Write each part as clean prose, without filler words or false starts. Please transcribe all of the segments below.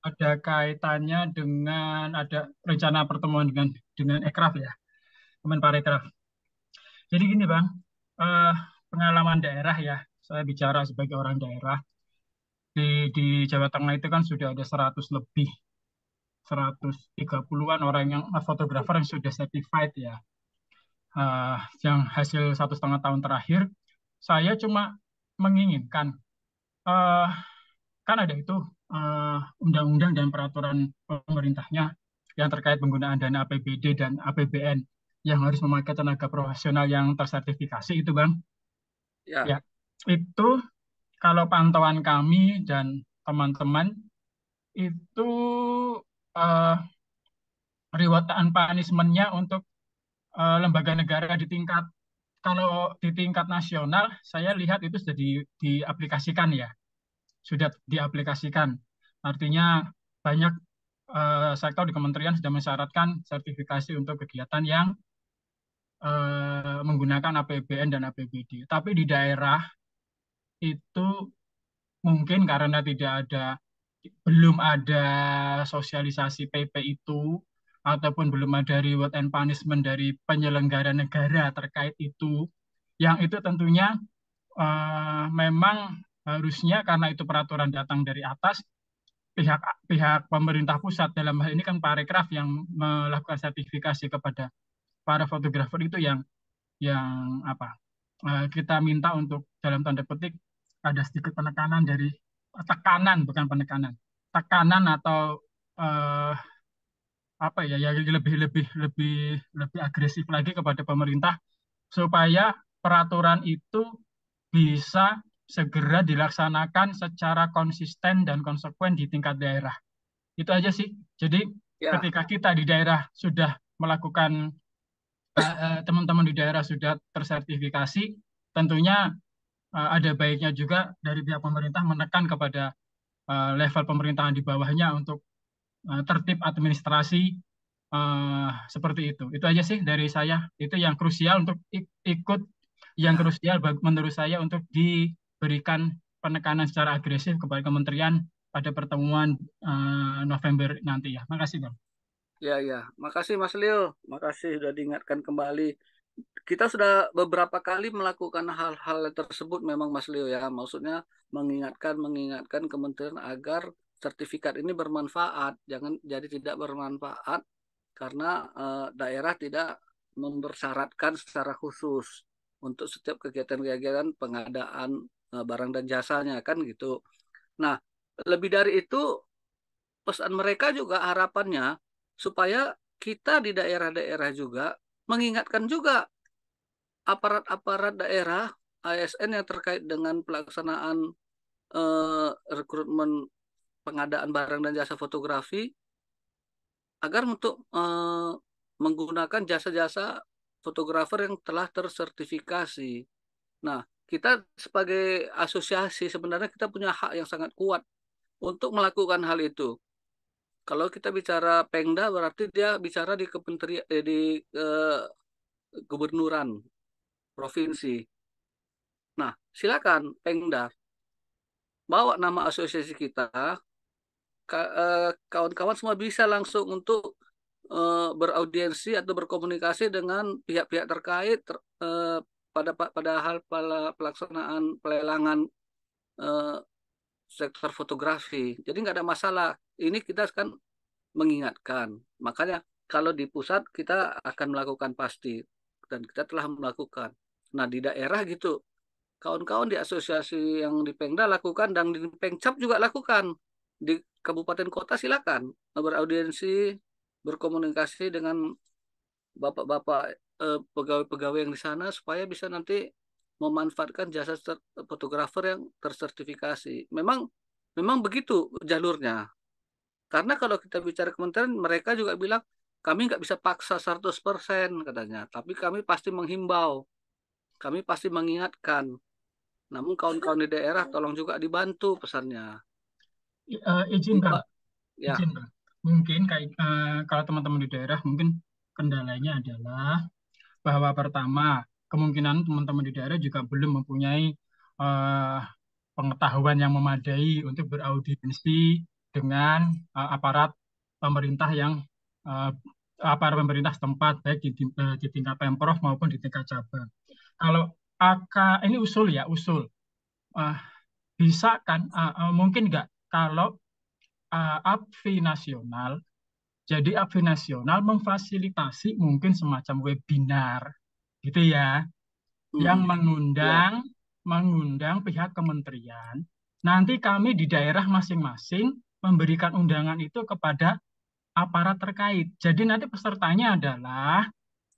ada kaitannya dengan ada rencana pertemuan dengan Ekraf ya, Kemenparekraf. Jadi gini Bang, eh, pengalaman daerah ya, saya bicara sebagai orang daerah di Jawa Tengah itu kan sudah ada 100 lebih 130-an orang yang fotografer yang sudah certified ya. Yang hasil 1,5 tahun terakhir, saya cuma menginginkan eh, kan ada itu undang-undang dan peraturan pemerintahnya yang terkait penggunaan dana APBD dan APBN yang harus memakai tenaga profesional yang tersertifikasi itu, Bang. Ya, Ya, itu kalau pantauan kami dan teman-teman itu eh, reward and punishment-nya untuk lembaga negara di tingkat kalau di tingkat nasional saya lihat itu sudah diaplikasikan ya, sudah diaplikasikan. Artinya banyak sektor di kementerian sudah mensyaratkan sertifikasi untuk kegiatan yang menggunakan APBN dan APBD. Tapi di daerah itu mungkin karena belum ada sosialisasi PP itu ataupun belum ada reward and punishment dari penyelenggara negara terkait itu, yang itu tentunya memang harusnya karena itu peraturan datang dari atas, pihak pihak pemerintah pusat dalam hal ini kan Parekraf yang melakukan sertifikasi kepada para fotografer itu yang apa kita minta untuk dalam tanda petik ada sedikit penekanan dari tekanan bukan penekanan tekanan atau eh, apa ya lebih lebih lebih lebih agresif lagi kepada pemerintah supaya peraturan itu bisa segera dilaksanakan secara konsisten dan konsekuen di tingkat daerah. Itu aja sih. Jadi ya, ketika kita di daerah sudah melakukan teman-teman di daerah sudah tersertifikasi, tentunya ada baiknya juga dari pihak pemerintah menekan kepada level pemerintahan di bawahnya untuk tertib administrasi seperti itu. Itu aja sih dari saya. Itu yang krusial untuk ikut, yang ya. krusial menurut saya untuk diberikan penekanan secara agresif kepada kementerian pada pertemuan November nanti ya. Makasih Bang. Ya, ya. Makasih Mas Leo. Makasih sudah diingatkan kembali. Kita sudah beberapa kali melakukan hal-hal tersebut memang Mas Leo ya. Maksudnya mengingatkan kementerian agar sertifikat ini bermanfaat. Jangan jadi tidak bermanfaat karena daerah tidak mempersyaratkan secara khusus untuk setiap kegiatan-kegiatan pengadaan barang dan jasanya kan gitu. Nah, lebih dari itu pesan mereka juga harapannya supaya kita di daerah-daerah juga mengingatkan juga aparat-aparat daerah ASN yang terkait dengan pelaksanaan rekrutmen pengadaan barang dan jasa fotografi agar untuk menggunakan jasa-jasa fotografer yang telah tersertifikasi. Nah, kita sebagai asosiasi sebenarnya kita punya hak yang sangat kuat untuk melakukan hal itu. Kalau kita bicara Pengda berarti dia bicara di kementerian di gubernuran provinsi. Nah, silakan Pengda bawa nama asosiasi kita, kawan-kawan semua bisa langsung untuk beraudiensi atau berkomunikasi dengan pihak-pihak terkait pada hal pelaksanaan pelelangan eh, sektor fotografi. Jadi nggak ada masalah. Ini kita kan mengingatkan. Makanya kalau di pusat kita akan melakukan pasti dan kita telah melakukan. Nah di daerah gitu, kawan-kawan di asosiasi yang di Pengda lakukan dan di Pengcap juga lakukan. Di kabupaten kota silakan beraudiensi, berkomunikasi dengan bapak-bapak pegawai-pegawai yang di sana supaya bisa nanti memanfaatkan jasa fotografer yang tersertifikasi. Memang memang begitu jalurnya. Karena kalau kita bicara kementerian, mereka juga bilang, kami nggak bisa paksa 100% katanya, tapi kami pasti menghimbau, kami pasti mengingatkan. Namun kawan-kawan di daerah tolong juga dibantu pesannya. Izin Bang, Mbak, ya, izin Bang. Mungkin kayak kalau teman-teman di daerah mungkin kendalanya adalah bahwa pertama kemungkinan teman-teman di daerah juga belum mempunyai eh, pengetahuan yang memadai untuk beraudiensi dengan aparat pemerintah yang uh, aparat pemerintah setempat baik di tingkat pemprov maupun di tingkat cabang. Kalau ini usul ya usul. Uh, Bisa kan mungkin nggak kalau APFI nasional, jadi APFI nasional memfasilitasi mungkin semacam webinar gitu ya, yang Ya, mengundang pihak kementerian. Nanti kami di daerah masing-masing memberikan undangan itu kepada aparat terkait. Jadi nanti pesertanya adalah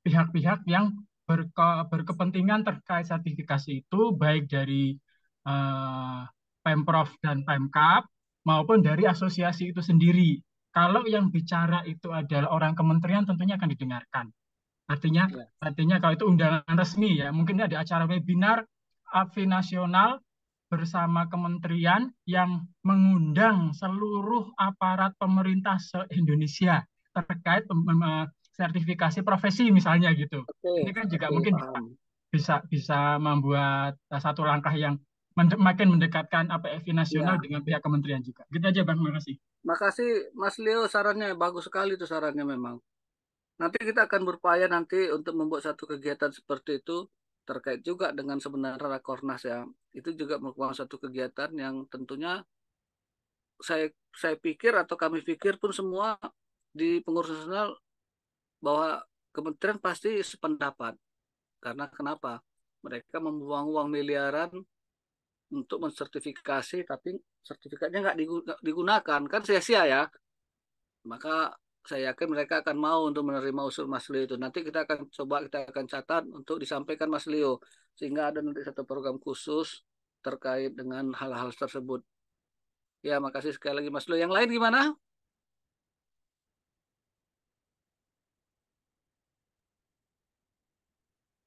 pihak-pihak yang berkepentingan terkait sertifikasi itu, baik dari eh, Pemprov dan Pemkap maupun dari asosiasi itu sendiri. Kalau yang bicara itu adalah orang kementerian, tentunya akan didengarkan. Artinya, ya. artinya kalau itu undangan resmi ya, mungkin ada acara webinar AFI nasional bersama kementerian yang mengundang seluruh aparat pemerintah se-Indonesia terkait sertifikasi profesi misalnya gitu. Oke, Ini kan juga oke, mungkin paham. bisa bisa membuat satu langkah yang makin mendekatkan APFI nasional Ya, dengan pihak kementerian juga. Gitu aja Bang, makasih. makasih Mas Leo, sarannya bagus sekali tuh sarannya memang. Nanti kita akan berupaya nanti untuk membuat satu kegiatan seperti itu terkait juga dengan sebenarnya Rakornas ya. Itu juga merupakan satu kegiatan yang tentunya saya saya pikir atau kami pikir pun semua di pengurus nasional bahwa kementerian pasti sependapat. Karena kenapa? Mereka membuang uang miliaran untuk mensertifikasi, tapi sertifikatnya nggak digunakan, kan sia-sia ya. Maka saya yakin mereka akan mau untuk menerima usul Mas Leo itu. Nanti kita akan catat untuk disampaikan Mas Leo, sehingga ada nanti satu program khusus terkait dengan hal-hal tersebut. Ya, makasih sekali lagi Mas Leo. Yang lain gimana?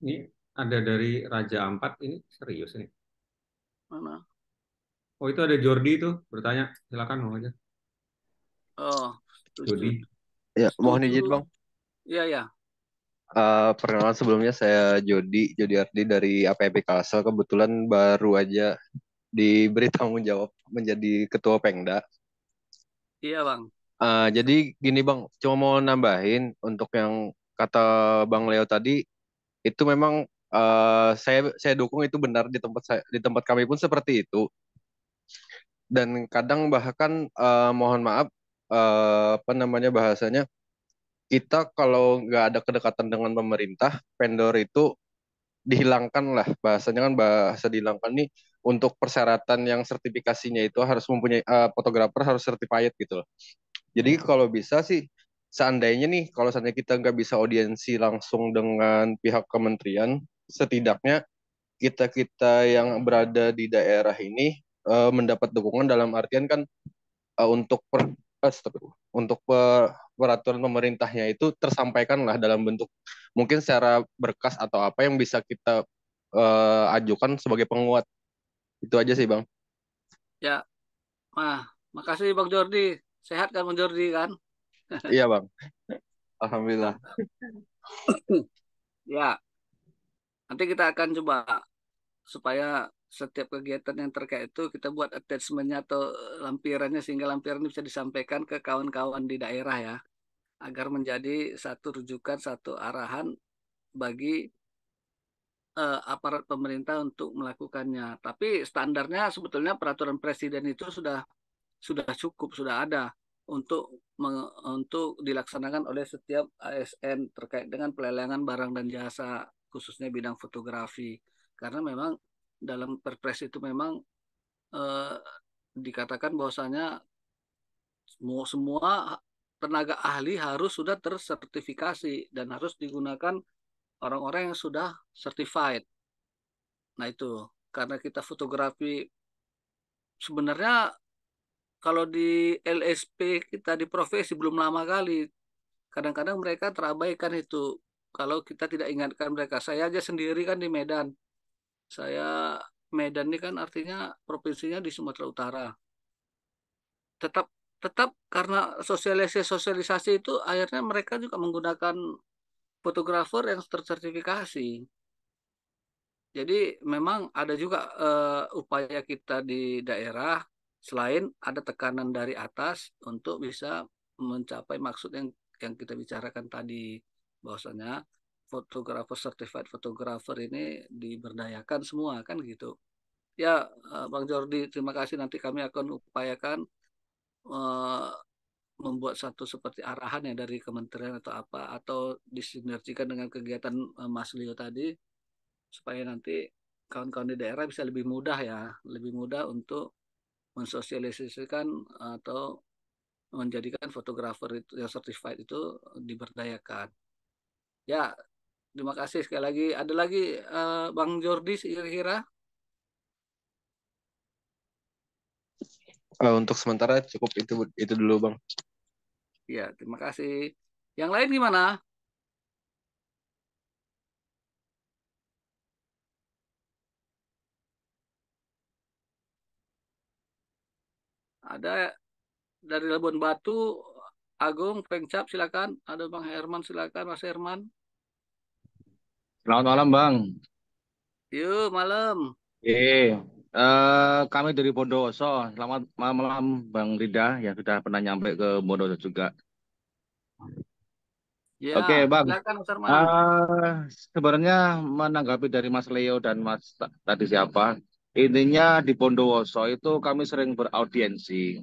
Ini ada dari Raja Ampat, ini serius nih. Mana? Oh, itu ada Jordi tuh bertanya. Silakan mau aja. Oh, setuju. Jordi. Ya, mohon Setuju. izin Bang. Iya, ya. Perkenalan sebelumnya saya Jody Ardi dari APP Kalsel. Kebetulan baru aja diberi tanggung jawab menjadi Ketua Pengda. Iya, Bang. Jadi gini Bang, cuma mau nambahin untuk yang kata Bang Leo tadi, itu memang saya dukung itu benar di tempat kami pun seperti itu. Dan kadang bahkan mohon maaf apa namanya bahasanya, kita kalau nggak ada kedekatan dengan pemerintah, vendor itu dihilangkan lah, bahasanya kan bahasa dihilangkan nih, untuk persyaratan yang sertifikasinya itu harus mempunyai fotografer harus certified gitu loh. Jadi kalau bisa sih, seandainya nih kalau seandainya kita nggak bisa audiensi langsung dengan pihak kementerian, setidaknya kita kita yang berada di daerah ini mendapat dukungan dalam artian kan untuk untuk peraturan pemerintahnya itu tersampaikan lah dalam bentuk mungkin secara berkas atau apa yang bisa kita ajukan sebagai penguat. Itu aja sih Bang. Ya, makasih Bang Jordi. Sehat kan Bang Jordi kan? Iya Bang, Alhamdulillah. Mantap. Ya, nanti kita akan coba supaya setiap kegiatan yang terkait itu kita buat attachment-nya atau lampirannya sehingga lampiran ini bisa disampaikan ke kawan-kawan di daerah ya, agar menjadi satu rujukan, satu arahan bagi aparat pemerintah untuk melakukannya. Tapi standarnya sebetulnya peraturan presiden itu sudah cukup, sudah ada untuk untuk dilaksanakan oleh setiap ASN terkait dengan pelelangan barang dan jasa, khususnya bidang fotografi. Karena memang dalam Perpres itu memang eh, dikatakan bahwasanya semua tenaga ahli harus sudah tersertifikasi dan harus digunakan orang-orang yang sudah certified. Nah itu karena kita fotografi sebenarnya kalau di LSP kita di profesi belum lama kali. Kadang-kadang mereka terabaikan itu. Kalau kita tidak ingatkan mereka. Saya aja sendiri kan di Medan. Saya Medan ini kan artinya provinsinya di Sumatera Utara. Tetap tetap karena sosialisasi itu akhirnya mereka juga menggunakan fotografer yang tersertifikasi. Jadi memang ada juga upaya kita di daerah selain ada tekanan dari atas untuk bisa mencapai maksud yang kita bicarakan tadi, bahwasanya fotografer certified fotografer ini diberdayakan semua kan gitu. Ya, Bang Jordi, terima kasih. Nanti kami akan upayakan eh, membuat satu seperti arahan ya dari kementerian atau apa, atau disinergikan dengan kegiatan Mas Leo tadi, supaya nanti kawan-kawan di daerah bisa lebih mudah ya, lebih mudah untuk mensosialisasikan atau menjadikan fotografer itu yang certified itu diberdayakan. Ya, terima kasih sekali lagi. Ada lagi Bang Jordi kira-kira? Untuk sementara cukup itu dulu Bang. Ya, terima kasih. Yang lain gimana? Ada dari Labuan Batu, Agung, Pengcap, silakan. Ada Bang Herman, silakan Mas Herman. Selamat malam, Bang. Yuk, malam. Kami dari Bondowoso. Selamat malam, Bang Rida, yang sudah pernah nyampe ke Bondowoso juga. Ya, Oke, Bang. silakan Mas Herman. Sebenarnya menanggapi dari Mas Leo dan Mas tadi siapa, intinya di Bondowoso itu kami sering beraudiensi.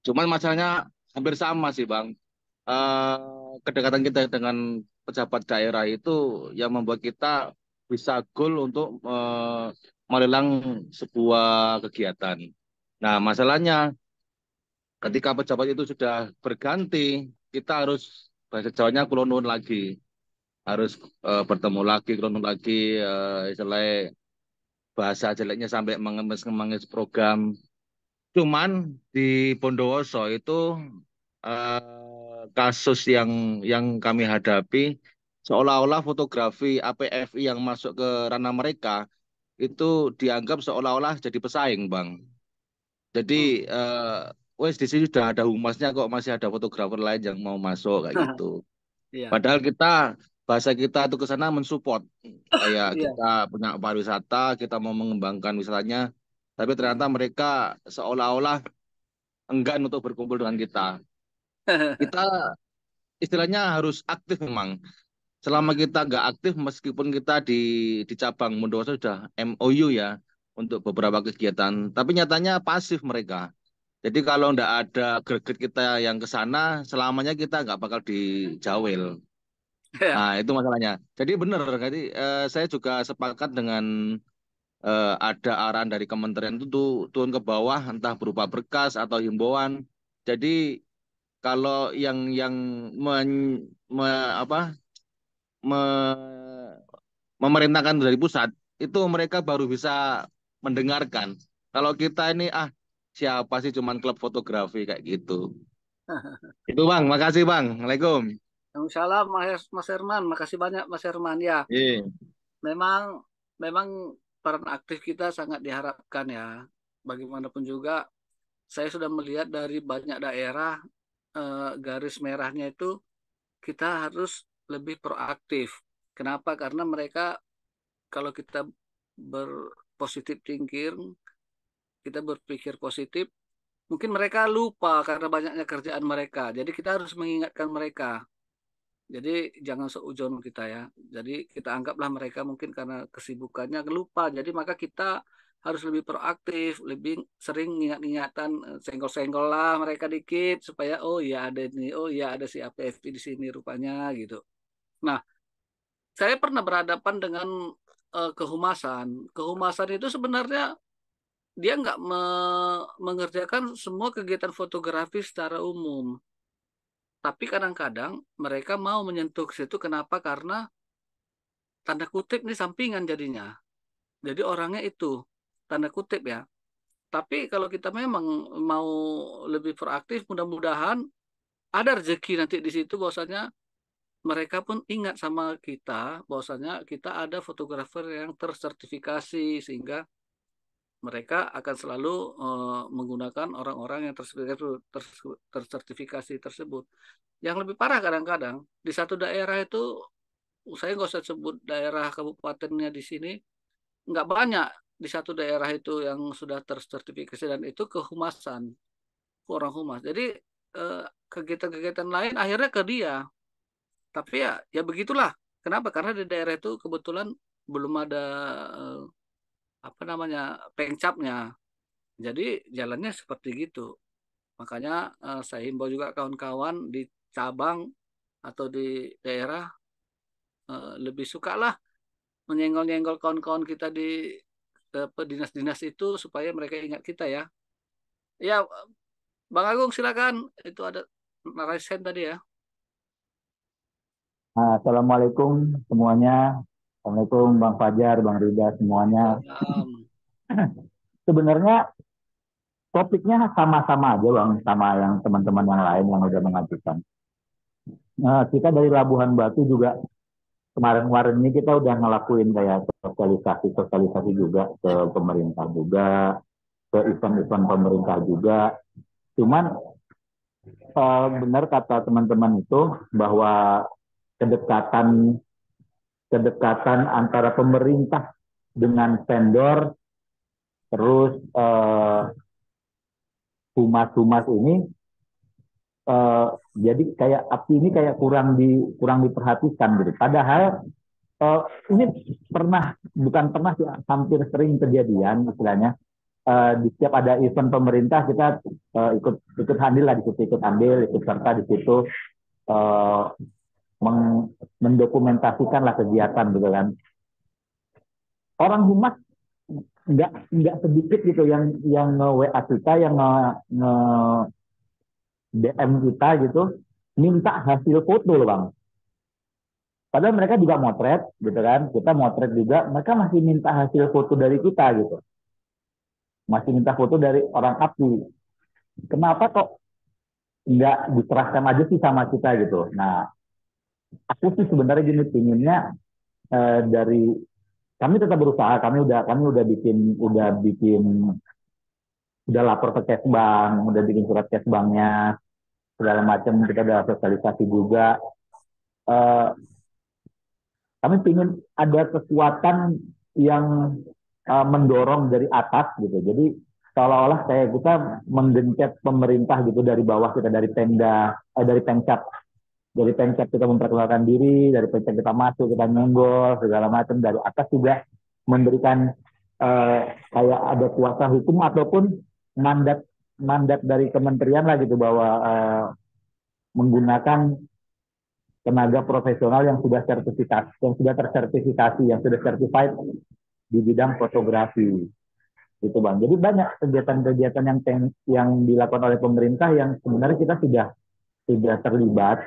Cuman masalahnya hampir sama sih, Bang. eh, Kedekatan kita dengan pejabat daerah itu yang membuat kita bisa goal untuk melelang sebuah kegiatan. Nah, masalahnya ketika pejabat itu sudah berganti, kita harus bahasa Jawanya kulonun lagi, harus bertemu lagi, kulonun lagi, istilahnya bahasa jeleknya sampai mengemis-ngemis program. Cuman di Bondowoso itu kasus yang kami hadapi seolah-olah fotografi APFI yang masuk ke ranah mereka itu dianggap seolah-olah jadi pesaing, Bang. Jadi Hmm. wes di sini sudah ada humasnya kok masih ada fotografer lain yang mau masuk kayak gitu. Iya, Padahal bahasa kita itu ke sana mensupport kayak iya. kita punya pariwisata, kita mau mengembangkan wisatanya, tapi ternyata mereka seolah-olah enggan untuk berkumpul dengan kita. Kita istilahnya harus aktif memang. Selama kita nggak aktif, meskipun kita di cabang Bondowoso sudah MOU ya untuk beberapa kegiatan, tapi nyatanya pasif mereka. Jadi kalau nggak ada greget kita yang ke sana, selamanya kita nggak bakal dijawel. Iya. Nah, itu masalahnya. Jadi benar, jadi saya juga sepakat dengan ada arahan dari kementerian itu tuh turun ke bawah, entah berupa berkas atau himbauan. Jadi kalau yang men, apa me- memerintahkan dari pusat itu mereka baru bisa mendengarkan. Kalau kita ini siapa sih cuman klub fotografi kayak gitu. Itu Bang, makasih Bang. Assalamualaikum. Salam Mas Herman, makasih banyak Mas Herman ya. Iya. Memang memang peran aktif kita sangat diharapkan ya. Bagaimanapun juga saya sudah melihat dari banyak daerah garis merahnya itu kita harus lebih proaktif. Kenapa? Karena mereka kalau kita berpositif thinking, kita berpikir positif, mungkin mereka lupa karena banyaknya kerjaan mereka. Jadi kita harus mengingatkan mereka. Jadi jangan seujung kita ya. Jadi kita anggaplah mereka mungkin karena kesibukannya lupa. Jadi maka kita harus lebih proaktif, lebih sering ingat-ingatan, senggol-senggol lah mereka dikit supaya oh ya ada ini, oh ya ada si APFP di sini rupanya gitu. Nah, saya pernah berhadapan dengan kehumasan. Kehumasan itu sebenarnya dia nggak mengerjakan semua kegiatan fotografi secara umum. Tapi kadang-kadang mereka mau menyentuh ke situ. Kenapa? Karena tanda kutip nih sampingan jadinya. Jadi orangnya itu tanda kutip ya. Tapi kalau kita memang mau lebih proaktif, mudah-mudahan ada rezeki nanti di situ bahwasanya mereka pun ingat sama kita bahwasanya kita ada fotografer yang tersertifikasi sehingga mereka akan selalu menggunakan orang-orang yang tersertifikasi tersebut. Yang lebih parah kadang-kadang di satu daerah itu saya nggak usah sebut daerah kabupatennya di sini, nggak banyak di satu daerah itu yang sudah tersertifikasi dan itu kehumasan, ke orang humas. Jadi eh, kegiatan-kegiatan lain akhirnya ke dia. Tapi ya begitulah. Kenapa? Karena di daerah itu kebetulan belum ada eh, apa namanya pengcapnya. Jadi jalannya seperti gitu. Makanya saya himbau juga kawan-kawan di cabang atau di daerah lebih suka lah menyenggol-nyenggol kawan-kawan kita di dinas-dinas itu supaya mereka ingat kita ya. Ya, Bang Agung silakan. Itu ada raise tadi ya. Assalamualaikum semuanya. Assalamualaikum Bang Fajar, Bang Rida semuanya. Salam. Sebenarnya topiknya sama-sama aja Bang, sama yang teman-teman yang lain yang udah mengajukan. Kita dari Labuhan Batu juga kemarin-kemarin ini kita udah ngelakuin kayak sosialisasi juga ke pemerintah juga, ke event-event pemerintah juga. Cuman benar kata teman-teman itu bahwa kedekatan kedekatan antara pemerintah dengan vendor terus humas-humas ini jadi kayak api ini kayak kurang diperhatikan gitu. Padahal ini bukan pernah sih, hampir sering kejadian istilahnya di setiap ada event pemerintah kita ikut andil lah di situ, ikut serta di situ uh, mendokumentasikan lah kegiatan gitu kan. Orang humas nggak sedikit gitu yang nge WA kita, yang nge DM kita gitu, minta hasil foto loh Bang. Padahal mereka juga motret gitu kan, kita motret juga, mereka masih minta hasil foto dari kita gitu, masih minta foto dari orang api. Kenapa kok nggak diserahkan aja sih sama kita gitu? Nah, aku sih sebenarnya gini, pinginnya dari kami tetap berusaha, kami udah lapor ke Kesbang, udah bikin surat Kesbangnya segala macam, kita udah sosialisasi juga. Kami ingin ada kekuatan yang mendorong dari atas gitu. Jadi seolah-olah kayak kita menggencet pemerintah gitu dari bawah, kita dari dari Pemcap kita memperkenalkan diri, dari Pemcap kita masuk, kita nyenggol segala macam, dari atas juga memberikan kayak ada kuasa hukum ataupun mandat dari kementerian lah gitu, bahwa menggunakan tenaga profesional yang sudah tersertifikasi, yang sudah certified di bidang fotografi gitu Bang. Jadi banyak kegiatan-kegiatan yang dilakukan oleh pemerintah yang sebenarnya kita sudah terlibat,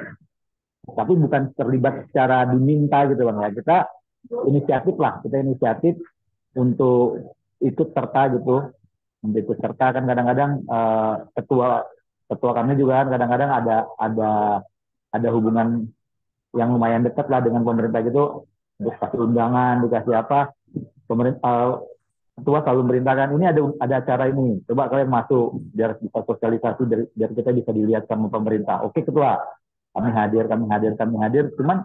tapi bukan terlibat secara diminta gitu Bang ya. Kita inisiatif untuk ikut serta gitu. Untuk ikut serta kan kadang-kadang ketua kami juga kan kadang-kadang ada hubungan yang lumayan dekat lah dengan pemerintah gitu, dikasih undangan, dikasih apa, pemerintah ketua selalu merintahkan, ini ada acara ini, coba kalian masuk biar bisa sosialisasi, biar kita bisa dilihat sama pemerintah. Oke ketua, kami hadir. Cuman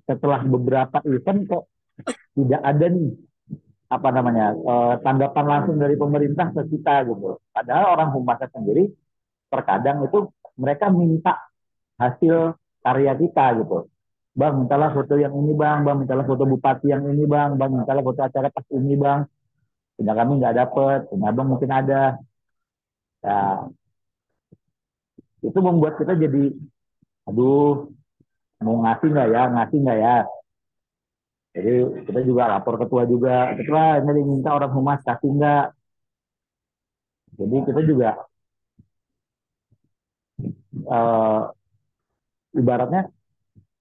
setelah beberapa event kok tidak ada nih apa namanya tanggapan langsung dari pemerintah ke kita gitu. Padahal orang humasnya sendiri terkadang itu mereka minta hasil karya kita gitu. Bang, mintalah foto yang ini bang, mintalah foto bupati yang ini bang, mintalah foto acara pas ini bang. Punya kami nggak dapet, punya abang mungkin ada. Ya, itu membuat kita jadi, aduh, mau ngasih nggak ya. Jadi kita juga lapor ketua juga, ketua ini diminta orang humas kasih nggak. Jadi kita juga ibaratnya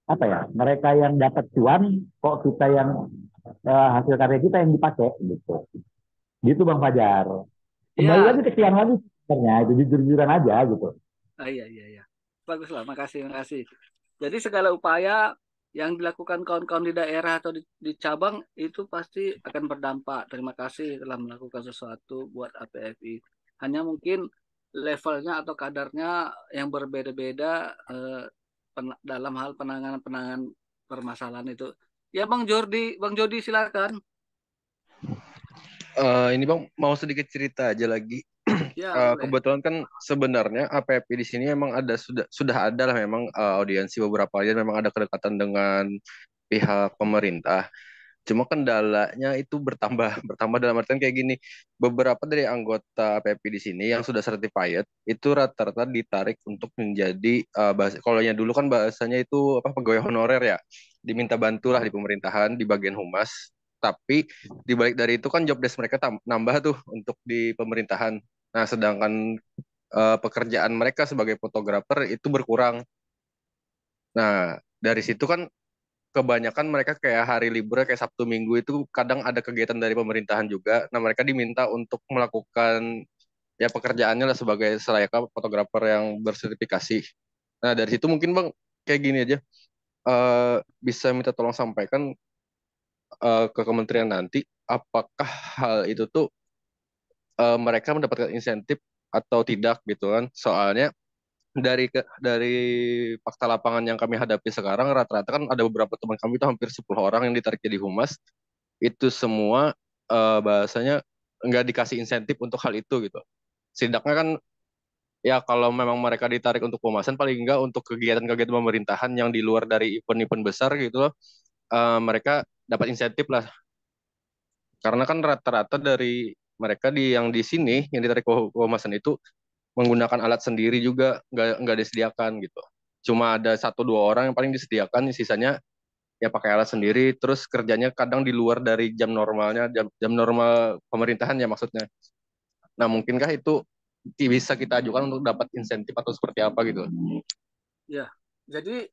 apa ya, mereka yang dapat cuan, kok kita yang hasil karya kita yang dipakai gitu Bang Fajar. Kembali lagi ke siang lagi sebenarnya, itu jujur-jujuran aja gitu. Iya. Baguslah, makasih. Jadi segala upaya yang dilakukan kawan-kawan di daerah atau di cabang itu pasti akan berdampak. Terima kasih telah melakukan sesuatu buat APFI. Hanya mungkin levelnya atau kadarnya yang berbeda-beda dalam hal penanganan permasalahan itu. Ya Bang Jody silakan. Ini Bang mau sedikit cerita aja lagi. Ya boleh. Kebetulan kan sebenarnya APP di sini memang ada sudah ada lah memang audiensi beberapa audiens memang ada kedekatan dengan pihak pemerintah. Cuma kendalanya itu bertambah dalam artian kayak gini. Beberapa dari anggota APP di sini yang sudah certified itu rata-rata ditarik untuk menjadi kalau yang dulu kan bahasanya itu apa pegawai honorer ya, diminta bantulah di pemerintahan di bagian humas. Tapi dibalik dari itu kan job desk mereka nambah tuh untuk di pemerintahan. Nah, sedangkan pekerjaan mereka sebagai fotografer itu berkurang. Nah, dari situ kan kebanyakan mereka kayak hari libur kayak Sabtu Minggu itu kadang ada kegiatan dari pemerintahan juga. Nah, mereka diminta untuk melakukan ya pekerjaannya lah sebagai selayaknya fotografer yang bersertifikasi. Nah, dari situ mungkin Bang kayak gini aja bisa minta tolong sampaikan ke kementerian nanti apakah hal itu tuh mereka mendapatkan insentif atau tidak gitu kan. Soalnya dari fakta lapangan yang kami hadapi sekarang rata-rata kan ada beberapa teman kami itu hampir 10 orang yang ditarik jadi humas itu semua bahasanya nggak dikasih insentif untuk hal itu gitu. Setidaknya kan ya kalau memang mereka ditarik untuk pemasan paling enggak untuk kegiatan-kegiatan pemerintahan yang di luar dari event-event besar gitu loh, mereka dapat insentif lah. Karena kan rata-rata dari mereka yang di sini yang ditarik ke pemasan itu menggunakan alat sendiri juga nggak disediakan gitu. Cuma ada satu dua orang yang paling disediakan, sisanya ya pakai alat sendiri. Terus kerjanya kadang di luar dari jam normalnya, jam normal pemerintahan ya maksudnya. Nah mungkinkah itu bisa kita ajukan untuk dapat insentif atau seperti apa gitu? Ya, jadi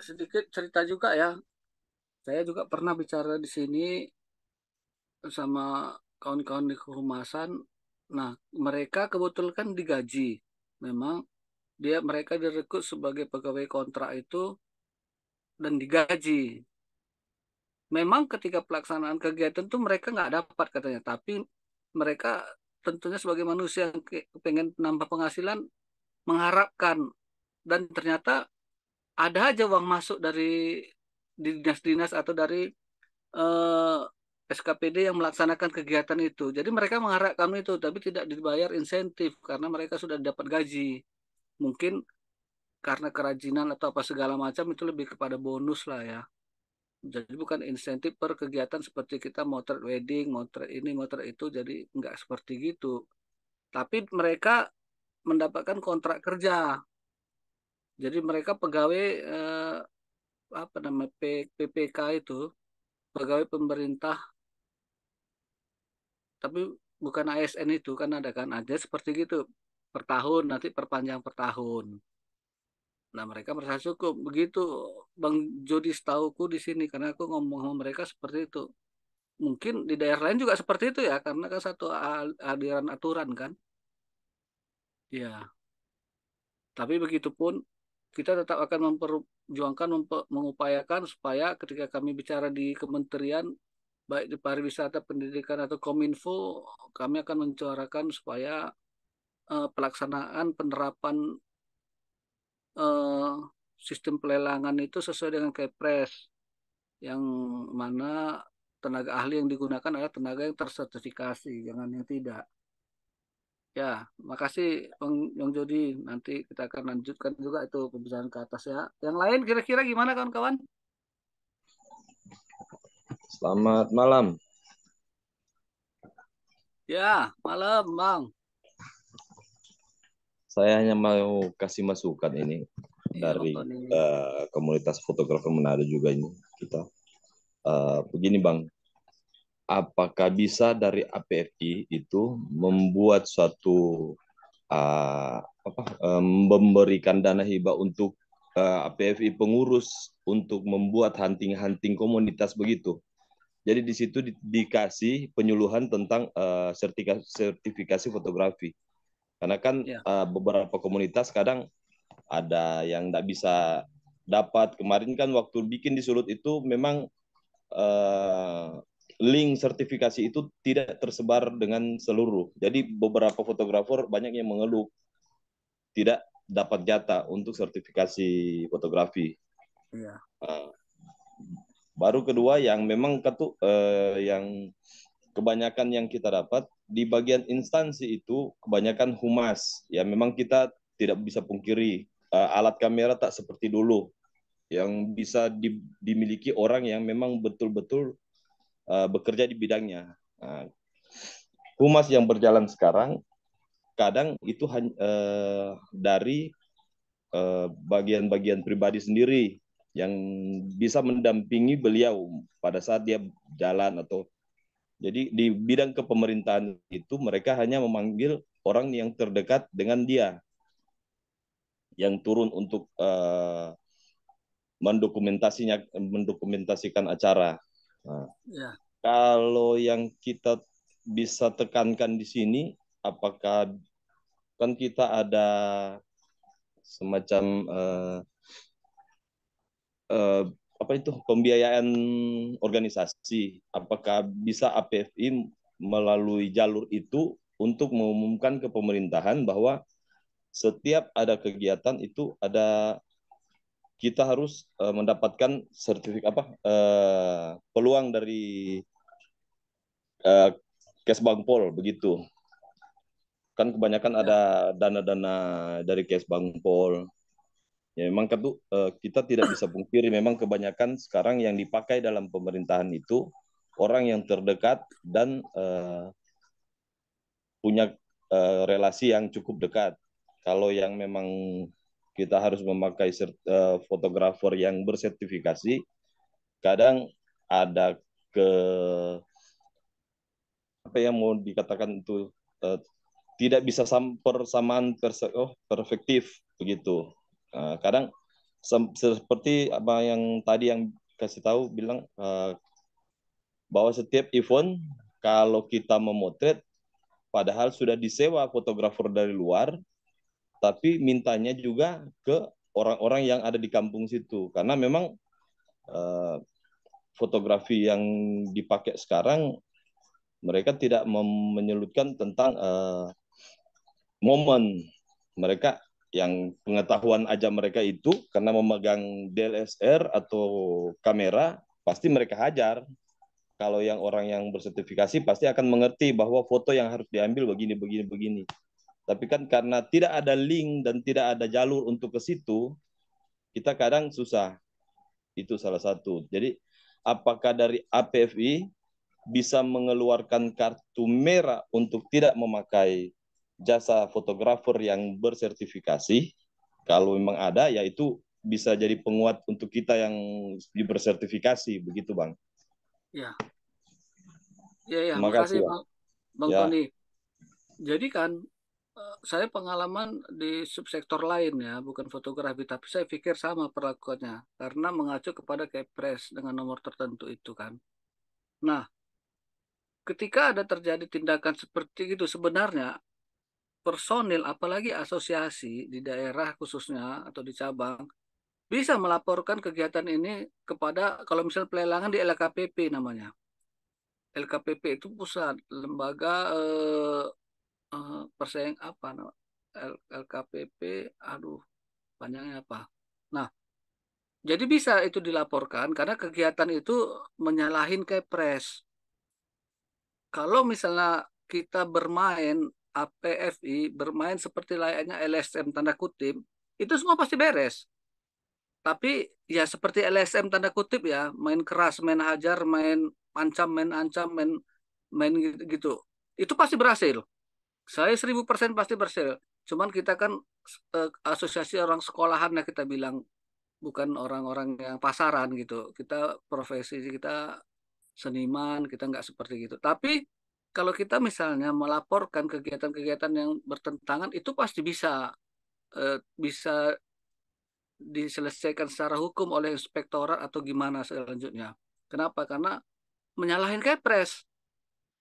sedikit cerita juga ya. Saya juga pernah bicara di sini sama kawan-kawan di kehumasan. Nah, mereka kebetulan kan digaji. Memang mereka direkrut sebagai pegawai kontrak itu dan digaji. Memang ketika pelaksanaan kegiatan itu mereka nggak dapat katanya, tapi mereka tentunya sebagai manusia yang pengen nambah penghasilan mengharapkan, dan ternyata ada aja uang masuk dari dinas-dinas atau dari eh, SKPD yang melaksanakan kegiatan itu. Jadi mereka mengharapkan itu, tapi tidak dibayar insentif karena mereka sudah dapat gaji. Mungkin karena kerajinan atau apa segala macam itu lebih kepada bonus lah ya. Jadi bukan insentif per kegiatan seperti kita motret wedding, motret ini, motret itu. Jadi nggak seperti gitu. Tapi mereka mendapatkan kontrak kerja. Jadi mereka pegawai apa namanya PPK itu, pegawai pemerintah, tapi bukan ASN itu kan ada kan aja seperti gitu per tahun nanti perpanjang per tahun. Nah mereka merasa cukup begitu Bang Jody setauku di sini karena aku ngomong sama mereka seperti itu. Mungkin di daerah lain juga seperti itu ya karena kan satu aliran aturan kan. Ya, tapi begitupun kita tetap akan memperjuangkan mengupayakan supaya ketika kami bicara di kementerian baik di pariwisata, pendidikan atau Kominfo, kami akan mencarakan supaya pelaksanaan penerapan eh, sistem pelelangan itu sesuai dengan Kepres, yang mana tenaga ahli yang digunakan adalah tenaga yang tersertifikasi, jangan yang tidak. Ya, makasih Bang Jody. Nanti kita akan lanjutkan juga itu pembicaraan ke atas ya. Yang lain kira-kira gimana kawan-kawan? Selamat malam. Ya, malam Bang. Saya hanya mau kasih masukan ini Ya, dari Bang Tony. komunitas fotografer Manado juga ini kita. Begini Bang, apakah bisa dari APFI itu membuat suatu memberikan dana hibah untuk APFI pengurus untuk membuat hunting-hunting komunitas begitu. Jadi di situ dikasih penyuluhan tentang sertifikasi fotografi. Karena kan Ya. beberapa komunitas kadang ada yang tidak bisa dapat. Kemarin kan waktu bikin di Sulut itu memang link sertifikasi itu tidak tersebar dengan seluruh. Jadi beberapa fotografer banyak yang mengeluh tidak dapat jatah untuk sertifikasi fotografi. Iya. Baru kedua yang memang yang kebanyakan yang kita dapat di bagian instansi itu kebanyakan humas. Ya memang kita tidak bisa pungkiri alat kamera tak seperti dulu yang bisa dimiliki orang yang memang betul-betul bekerja di bidangnya. Humas yang berjalan sekarang kadang itu dari bagian-bagian pribadi sendiri yang bisa mendampingi beliau pada saat dia jalan atau jadi di bidang kepemerintahan itu mereka hanya memanggil orang yang terdekat dengan dia yang turun untuk mendokumentasikan acara. Nah, Ya. kalau yang kita bisa tekankan di sini, apakah kan kita ada semacam apa itu pembiayaan organisasi, apakah bisa APFI melalui jalur itu untuk mengumumkan ke pemerintahan bahwa setiap ada kegiatan itu kita harus mendapatkan sertifikat peluang dari Kesbangpol begitu. Kan kebanyakan ada dana-dana dari Kesbangpol. Ya memang kita tidak bisa pungkiri memang kebanyakan sekarang yang dipakai dalam pemerintahan itu orang yang terdekat dan punya relasi yang cukup dekat. Kalau yang memang kita harus memakai fotografer yang bersertifikasi, kadang ada apa yang mau dikatakan itu tidak bisa persamaan perspektif begitu. Kadang seperti apa yang tadi yang kasih tahu bilang bahwa setiap event kalau kita memotret padahal sudah disewa fotografer dari luar, tapi mintanya juga ke orang-orang yang ada di kampung situ karena memang fotografi yang dipakai sekarang mereka tidak menyebutkan tentang momen mereka yang pengetahuan aja mereka itu karena memegang DSLR atau kamera pasti mereka hajar. Kalau yang orang yang bersertifikasi pasti akan mengerti bahwa foto yang harus diambil begini. Tapi kan karena tidak ada link dan tidak ada jalur untuk ke situ, kita kadang susah. Itu salah satu. Jadi apakah dari APFI bisa mengeluarkan kartu merah untuk tidak memakai jasa fotografer yang bersertifikasi? Kalau memang ada, ya itu bisa jadi penguat untuk kita yang bersertifikasi, begitu Bang. Ya. Ya, Terima makasih kasih, Bang ya. Tony. Jadi kan saya pengalaman di subsektor lain ya, bukan fotografi, tapi saya pikir sama perlakuannya karena mengacu kepada Kepres dengan nomor tertentu itu kan. Nah, ketika ada terjadi tindakan seperti itu sebenarnya personil apalagi asosiasi di daerah khususnya atau di cabang bisa melaporkan kegiatan ini kepada kalau misalnya pelelangan di LKPP namanya. LKPP itu pusat lembaga persaing apa LKPP, aduh panjangnya apa. Nah, jadi bisa itu dilaporkan karena kegiatan itu menyalahin Kepres. Kalau misalnya kita bermain APFI, bermain seperti layaknya LSM tanda kutip, itu semua pasti beres. Tapi ya seperti LSM tanda kutip ya, main keras, main hajar, main ancam, main gitu. Itu pasti berhasil. Saya 1000% pasti berhasil. Cuman kita kan asosiasi orang sekolahan ya kita bilang, bukan orang-orang yang pasaran gitu. Kita profesi kita seniman, kita nggak seperti gitu. Tapi kalau kita misalnya melaporkan kegiatan-kegiatan yang bertentangan itu pasti bisa diselesaikan secara hukum oleh inspektorat atau gimana selanjutnya. Kenapa? Karena menyalahin Kepres.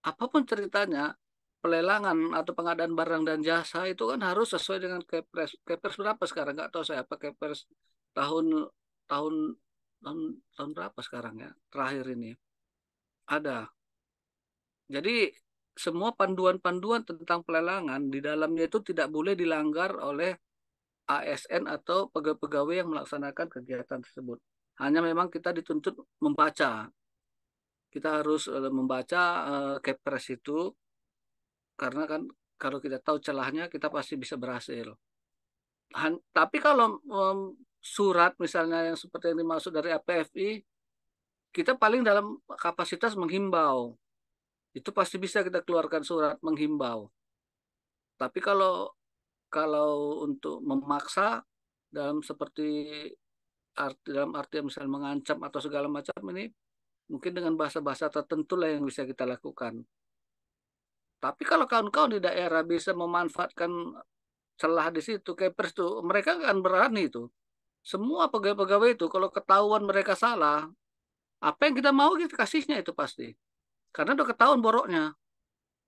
Apapun ceritanya, pelelangan atau pengadaan barang dan jasa itu kan harus sesuai dengan Kepres. Kepres berapa sekarang? Nggak tahu saya apa Kepres tahun tahun tahun tahun berapa sekarang ya? Terakhir ini ada. Jadi semua panduan-panduan tentang pelelangan di dalamnya itu tidak boleh dilanggar oleh ASN atau pegawai-pegawai yang melaksanakan kegiatan tersebut. Hanya memang kita dituntut membaca. Kita harus membaca Kepres itu, karena kan kalau kita tahu celahnya, kita pasti bisa berhasil. Tapi kalau surat misalnya yang seperti yang dimaksud dari APFI, kita paling dalam kapasitas menghimbau. Itu pasti bisa kita keluarkan surat menghimbau. Tapi kalau kalau untuk memaksa dalam dalam arti misalnya mengancam atau segala macam, ini mungkin dengan bahasa-bahasa tertentu lah yang bisa kita lakukan. Tapi kalau kawan-kawan di daerah bisa memanfaatkan celah di situ, Kepres tuh, mereka akan berani itu. Semua pegawai-pegawai itu kalau ketahuan mereka salah, apa yang kita mau kita kasihnya itu pasti. Karena udah ketahuan boroknya,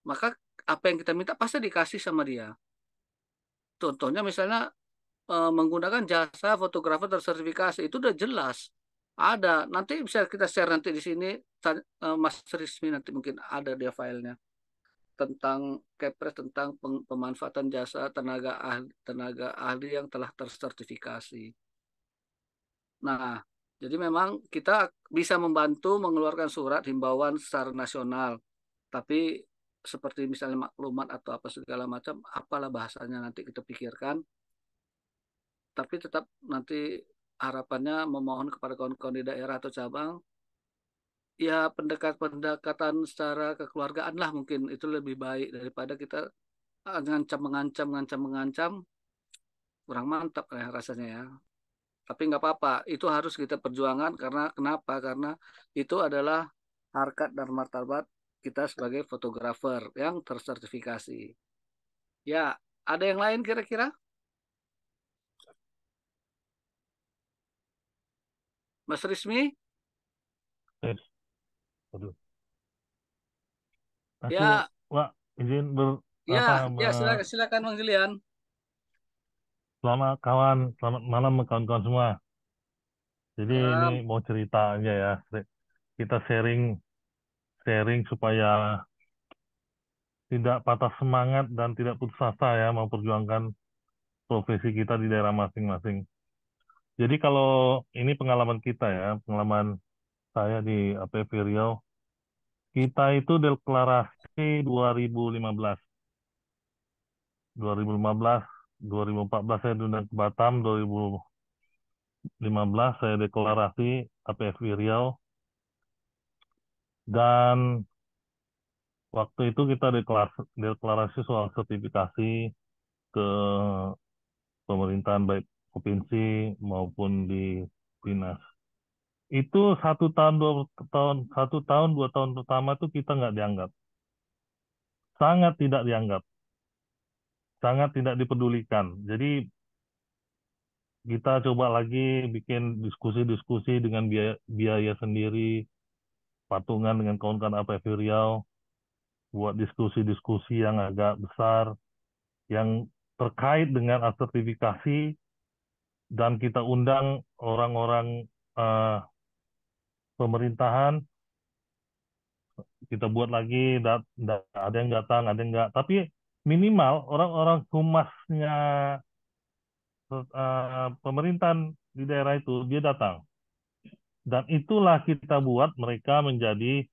maka apa yang kita minta pasti dikasih sama dia. Contohnya misalnya menggunakan jasa fotografer tersertifikasi, itu udah jelas. Ada, nanti bisa kita share nanti di sini, Mas Rizmi nanti mungkin ada dia filenya tentang Kepres, tentang pemanfaatan jasa tenaga ahli yang telah tersertifikasi. Nah, jadi memang kita bisa membantu mengeluarkan surat himbauan secara nasional, tapi seperti misalnya maklumat atau apa segala macam, apalah bahasanya nanti kita pikirkan. Tapi tetap nanti harapannya memohon kepada kawan-kawan di daerah atau cabang, ya pendekatan secara kekeluargaan lah, mungkin itu lebih baik daripada kita mengancam, kurang mantap ya rasanya ya. Tapi nggak apa-apa, itu harus kita perjuangan. Karena kenapa? Karena itu adalah harkat dan martabat kita sebagai fotografer yang tersertifikasi. Ya, ada yang lain kira-kira? Mas Rizmi? Eh, Aduh. Aku, Ya, Wak, izin ya, silakan Bang Julian. selamat malam kawan-kawan semua. Jadi ini Salam. mau cerita aja ya, kita sharing supaya tidak patah semangat dan tidak putus asa ya memperjuangkan profesi kita di daerah masing-masing. Jadi kalau ini pengalaman kita ya, pengalaman saya di APV Riau, kita itu deklarasi 2015. 2015, 2014 saya diundang ke Batam, 2015 saya deklarasi APFI Riau, dan waktu itu kita deklarasi soal sertifikasi ke pemerintahan baik provinsi maupun di dinas. Itu 1 tahun 2 tahun pertama itu kita nggak dianggap, sangat tidak dianggap, sangat tidak dipedulikan. Jadi kita coba lagi bikin diskusi-diskusi dengan biaya sendiri, patungan dengan kawan-kawan APV Riau, buat diskusi-diskusi yang agak besar, yang terkait dengan sertifikasi, dan kita undang orang-orang pemerintahan, kita buat lagi, ada yang datang, ada yang enggak, tapi minimal orang-orang humasnya pemerintahan di daerah itu, dia datang. Dan itulah kita buat mereka menjadi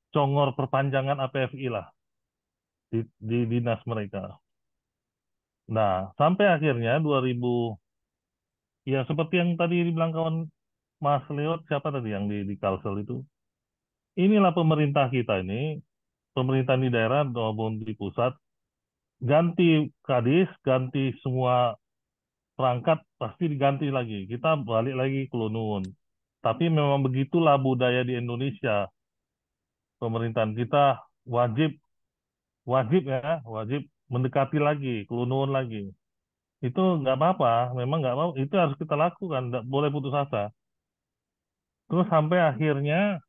congor perpanjangan APFI lah di dinas mereka. Nah, sampai akhirnya 2000, ya seperti yang tadi dibilang kawan Mas Leo, siapa tadi yang di Kalsel itu? Inilah pemerintah kita ini, pemerintah di daerah maupun di pusat, ganti kadis, ganti semua perangkat, pasti diganti lagi. Kita balik lagi ke Lunun. Tapi memang begitulah budaya di Indonesia. Pemerintahan kita wajib wajib mendekati lagi, kelunun lagi. Itu nggak apa-apa, memang nggak mau, itu harus kita lakukan, nggak boleh putus asa. Terus sampai akhirnya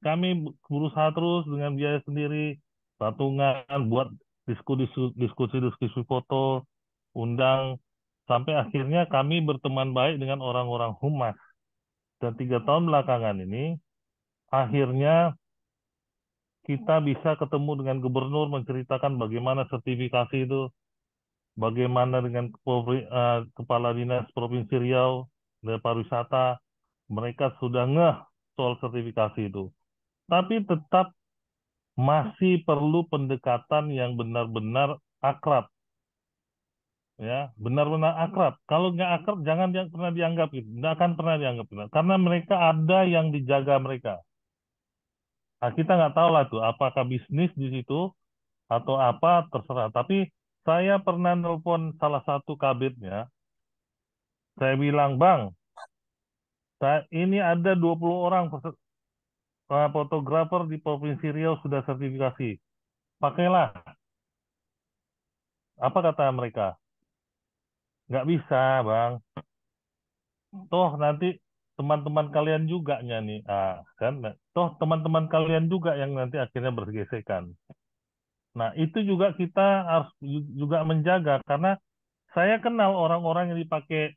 kami berusaha terus dengan biaya sendiri, patungan, buat diskusi foto, undang, sampai akhirnya kami berteman baik dengan orang-orang humas. Dan 3 tahun belakangan ini, akhirnya kita bisa ketemu dengan gubernur menceritakan bagaimana sertifikasi itu bagaimana dengan Kepala Dinas Provinsi Riau dan Pariwisata, mereka sudah ngeh soal sertifikasi itu. Tapi tetap masih perlu pendekatan yang benar-benar akrab, ya, benar-benar akrab. Kalau nggak akrab, jangan pernah dianggap itu, nggak akan pernah dianggap itu, karena mereka ada yang dijaga mereka. Nah, kita nggak tahu lah tuh, apakah bisnis di situ atau apa, terserah. Tapi saya pernah nelpon salah satu kabitnya, saya bilang, Bang, ini ada 20 orang fotografer di Provinsi Riau sudah sertifikasi. Pakailah. Apa kata mereka? Nggak bisa, Bang. Toh nanti teman-teman kalian juga nih. Kan? Toh teman-teman kalian juga yang nanti akhirnya bergesekan. Nah, itu juga kita harus juga menjaga, karena saya kenal orang-orang yang dipakai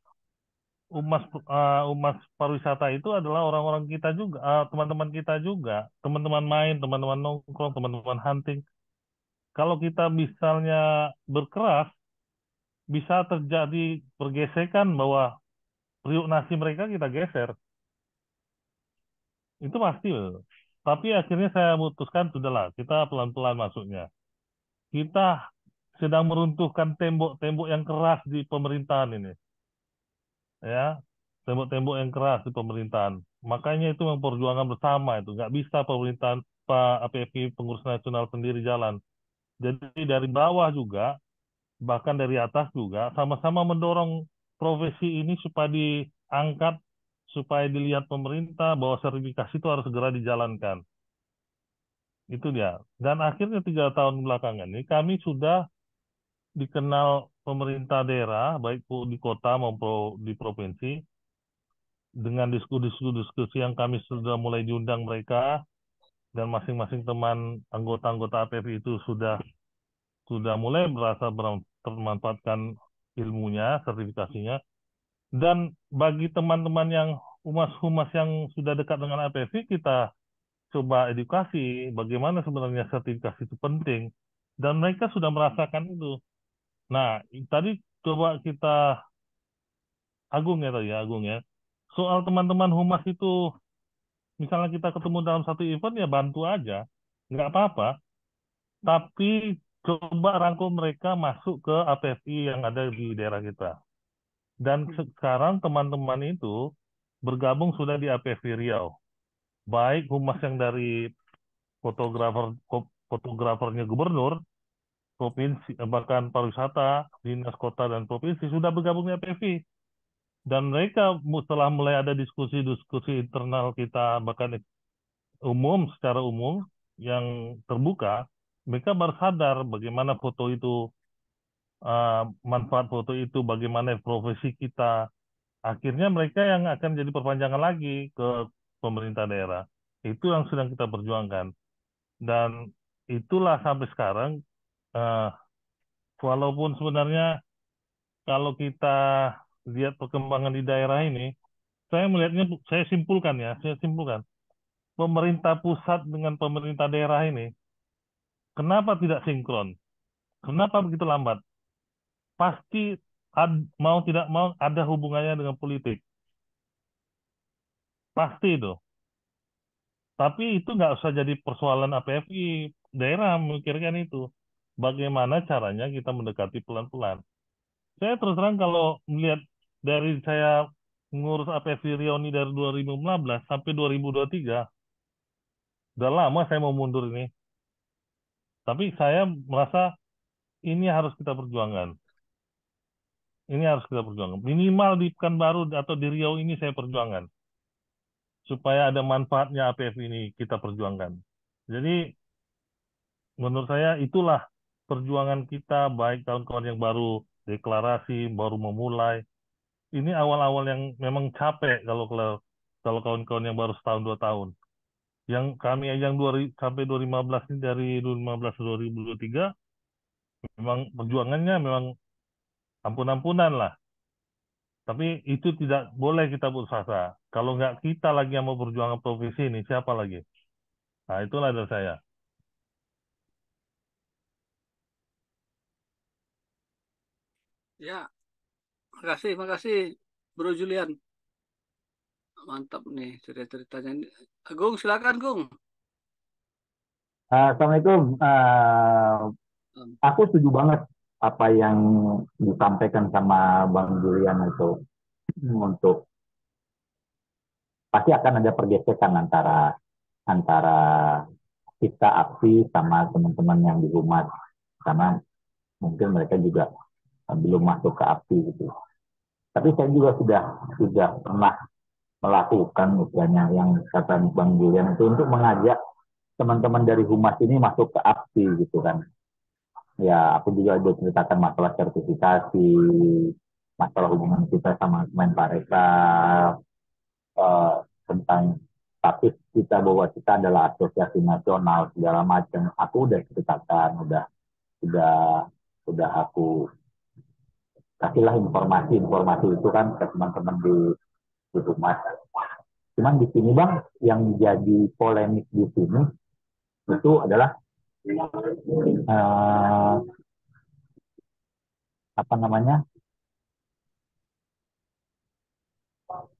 Umas pariwisata itu adalah orang-orang kita juga, teman-teman kita juga, teman-teman main, teman-teman nongkrong, teman-teman hunting. Kalau kita misalnya berkeras, bisa terjadi pergesekan bahwa periuk nasi mereka kita geser. Itu pasti. Loh. Tapi akhirnya saya memutuskan, sudahlah, kita pelan-pelan masuknya. Kita sedang meruntuhkan tembok-tembok yang keras di pemerintahan ini. Ya, tembok-tembok yang keras di pemerintahan. Makanya itu memperjuangkan bersama itu. Nggak bisa pemerintahan Pak APFI Pengurus Nasional sendiri jalan. Jadi dari bawah juga, bahkan dari atas juga, sama-sama mendorong profesi ini supaya diangkat, supaya dilihat pemerintah bahwa sertifikasi itu harus segera dijalankan. Itu dia. Dan akhirnya 3 tahun belakangan ini kami sudah dikenal pemerintah daerah, baik di kota maupun di provinsi, dengan diskusi yang kami sudah mulai diundang mereka, dan masing-masing teman anggota-anggota APFI itu sudah mulai merasa termanfaatkan ilmunya, sertifikasinya. Dan bagi teman-teman yang humas-humas yang sudah dekat dengan APFI, kita coba edukasi bagaimana sebenarnya sertifikasi itu penting. Dan mereka sudah merasakan itu. Nah, tadi coba kita, Agung ya tadi ya, Agung ya. Soal teman-teman humas itu, misalnya kita ketemu dalam satu event, ya bantu aja. Nggak apa-apa. Tapi coba rangkul mereka masuk ke APFI yang ada di daerah kita. Dan sekarang teman-teman itu bergabung sudah di APFI Riau. Baik humas yang dari fotografernya gubernur, provinsi, bahkan pariwisata, dinas kota dan provinsi sudah bergabung di APFI. Dan mereka setelah mulai ada diskusi-diskusi internal kita, bahkan secara umum, yang terbuka, mereka baru sadar bagaimana foto itu, manfaat foto itu, bagaimana profesi kita. Akhirnya mereka yang akan jadi perpanjangan lagi ke pemerintah daerah. Itu yang sedang kita perjuangkan. Dan itulah sampai sekarang, eh, walaupun sebenarnya kalau kita lihat perkembangan di daerah ini, saya melihatnya, saya simpulkan, pemerintah pusat dengan pemerintah daerah ini, kenapa tidak sinkron? Kenapa begitu lambat? Pasti mau tidak mau ada hubungannya dengan politik. Pasti itu. Tapi itu nggak usah jadi persoalan APFI. Daerah memikirkan itu. Bagaimana caranya kita mendekati pelan-pelan. Saya terus terang kalau melihat dari saya ngurus APFI Riau ini dari 2015 sampai 2023, udah lama saya mau mundur ini. Tapi saya merasa ini harus kita perjuangkan. Ini harus kita perjuangkan. Minimal di Pekanbaru atau di Riau ini saya perjuangkan. Supaya ada manfaatnya APFI ini kita perjuangkan. Jadi menurut saya itulah perjuangan kita, baik kawan-kawan yang baru deklarasi, baru memulai. Ini awal-awal yang memang capek kalau kawan-kawan yang baru setahun 2 tahun. Yang kami yang sampai 2015 ini, dari 2015 ke 2023, memang perjuangannya memang ampun-ampunan lah. Tapi itu tidak boleh kita putus asa. Kalau nggak kita lagi yang mau berjuang profesi ini, siapa lagi? Nah, itulah dari saya. Ya, makasih Bro Julian. Mantap nih cerita-ceritanya. Gung, silakan Gung. Assalamualaikum. Um, Aku setuju banget apa yang disampaikan sama Bang Julian itu untuk pasti akan ada pergesekan antara antara kita aksi sama teman-teman yang di rumah karena mungkin mereka juga belum masuk ke aksi gitu. Tapi saya juga sudah pernah melakukan misalnya yang kata Bang Julian itu untuk mengajak teman-teman dari humas ini masuk ke aksi gitu kan. Ya, aku juga ada ceritakan masalah sertifikasi, masalah hubungan kita sama Menparekraf, eh, tentang status kita bahwa kita adalah asosiasi nasional segala macam. Aku udah ceritakan, udah udah aku kasihlah informasi itu kan ke teman-teman di rumah. Cuman di sini bang, yang jadi polemik di sini itu adalah eh, apa namanya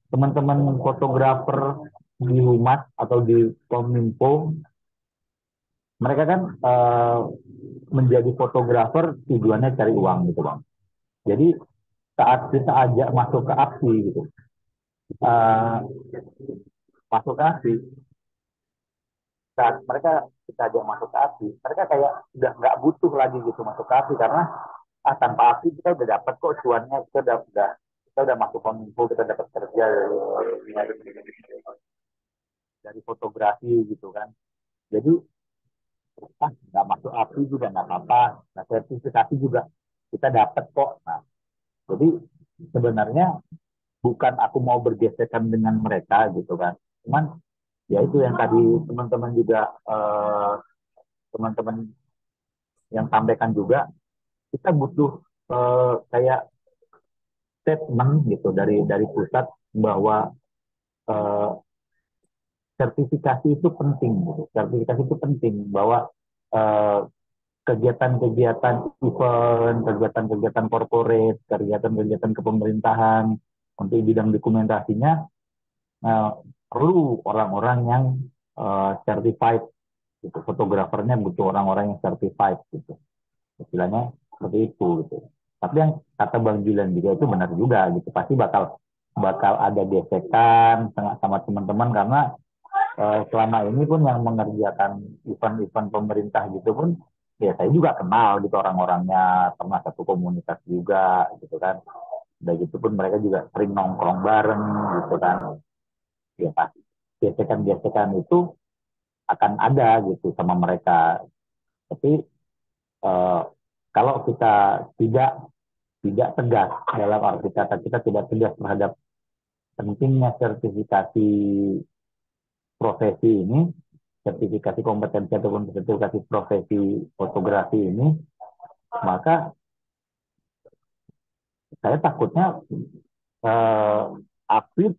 teman-teman fotografer di humas atau di kominfo mereka kan menjadi fotografer tujuannya cari uang gitu bang. Jadi saat kita ajak masuk ke aksi gitu, eh, masuk ke aksi, saat mereka kita ajak masuk ke aksi, mereka kayak udah nggak butuh lagi gitu masuk ke aksi karena tanpa aksi kita udah dapat kok cuannya, kita udah masuk kominfo, kita dapat kerja dari fotografi gitu kan. Jadi nggak masuk aksi juga nggak apa-apa. Nah, sertifikasi juga kita dapat kok. Nah, jadi sebenarnya bukan aku mau bergesekan dengan mereka gitu kan. Cuman ya itu yang tadi teman-teman juga teman-teman yang sampaikan juga kita butuh kayak statement gitu dari pusat bahwa eh, sertifikasi itu penting gitu. Sertifikasi itu penting bahwa eh, kegiatan-kegiatan event, kegiatan-kegiatan korporat, kegiatan-kegiatan kepemerintahan untuk bidang dokumentasinya uh, perlu orang-orang yang certified gitu. Fotografernya butuh orang-orang yang certified gitu. Istilahnya seperti itu gitu. Tapi yang kata Bang Julian juga itu benar juga gitu. Pasti bakal bakal ada gesekan sama teman-teman karena selama ini pun yang mengerjakan event-event pemerintah gitu pun ya saya juga kenal gitu orang-orangnya pernah satu komunitas juga gitu kan udah gitu pun mereka juga sering nongkrong bareng gitu kan ya pasti gesekan-gesekan itu akan ada gitu sama mereka tapi eh, kalau kita tidak tidak tegas dalam arti kata kita tidak tegas terhadap pentingnya sertifikasi profesi ini sertifikasi kompetensi ataupun sertifikasi profesi fotografi ini, maka saya takutnya eh, aktif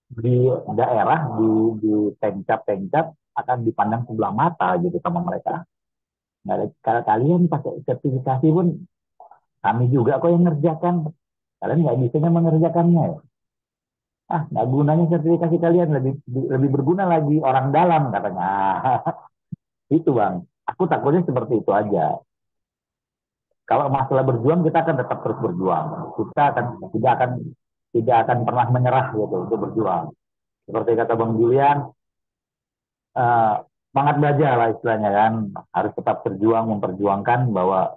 di daerah di pencap-pencap akan dipandang sebelah mata gitu sama mereka. Nah, kalau kalian pakai sertifikasi pun kami juga kok yang ngerjakan. Kalian nggak bisa mengerjakannya. Ya? Nggak gunanya sertifikasi kalian lebih berguna lagi orang dalam katanya. Itu bang. Aku takutnya seperti itu aja. Kalau masalah berjuang kita akan tetap terus berjuang. Kita tidak akan pernah menyerah gitu untuk berjuang. Seperti kata Bang Julian, semangat belajar lah istilahnya kan. Harus tetap berjuang memperjuangkan bahwa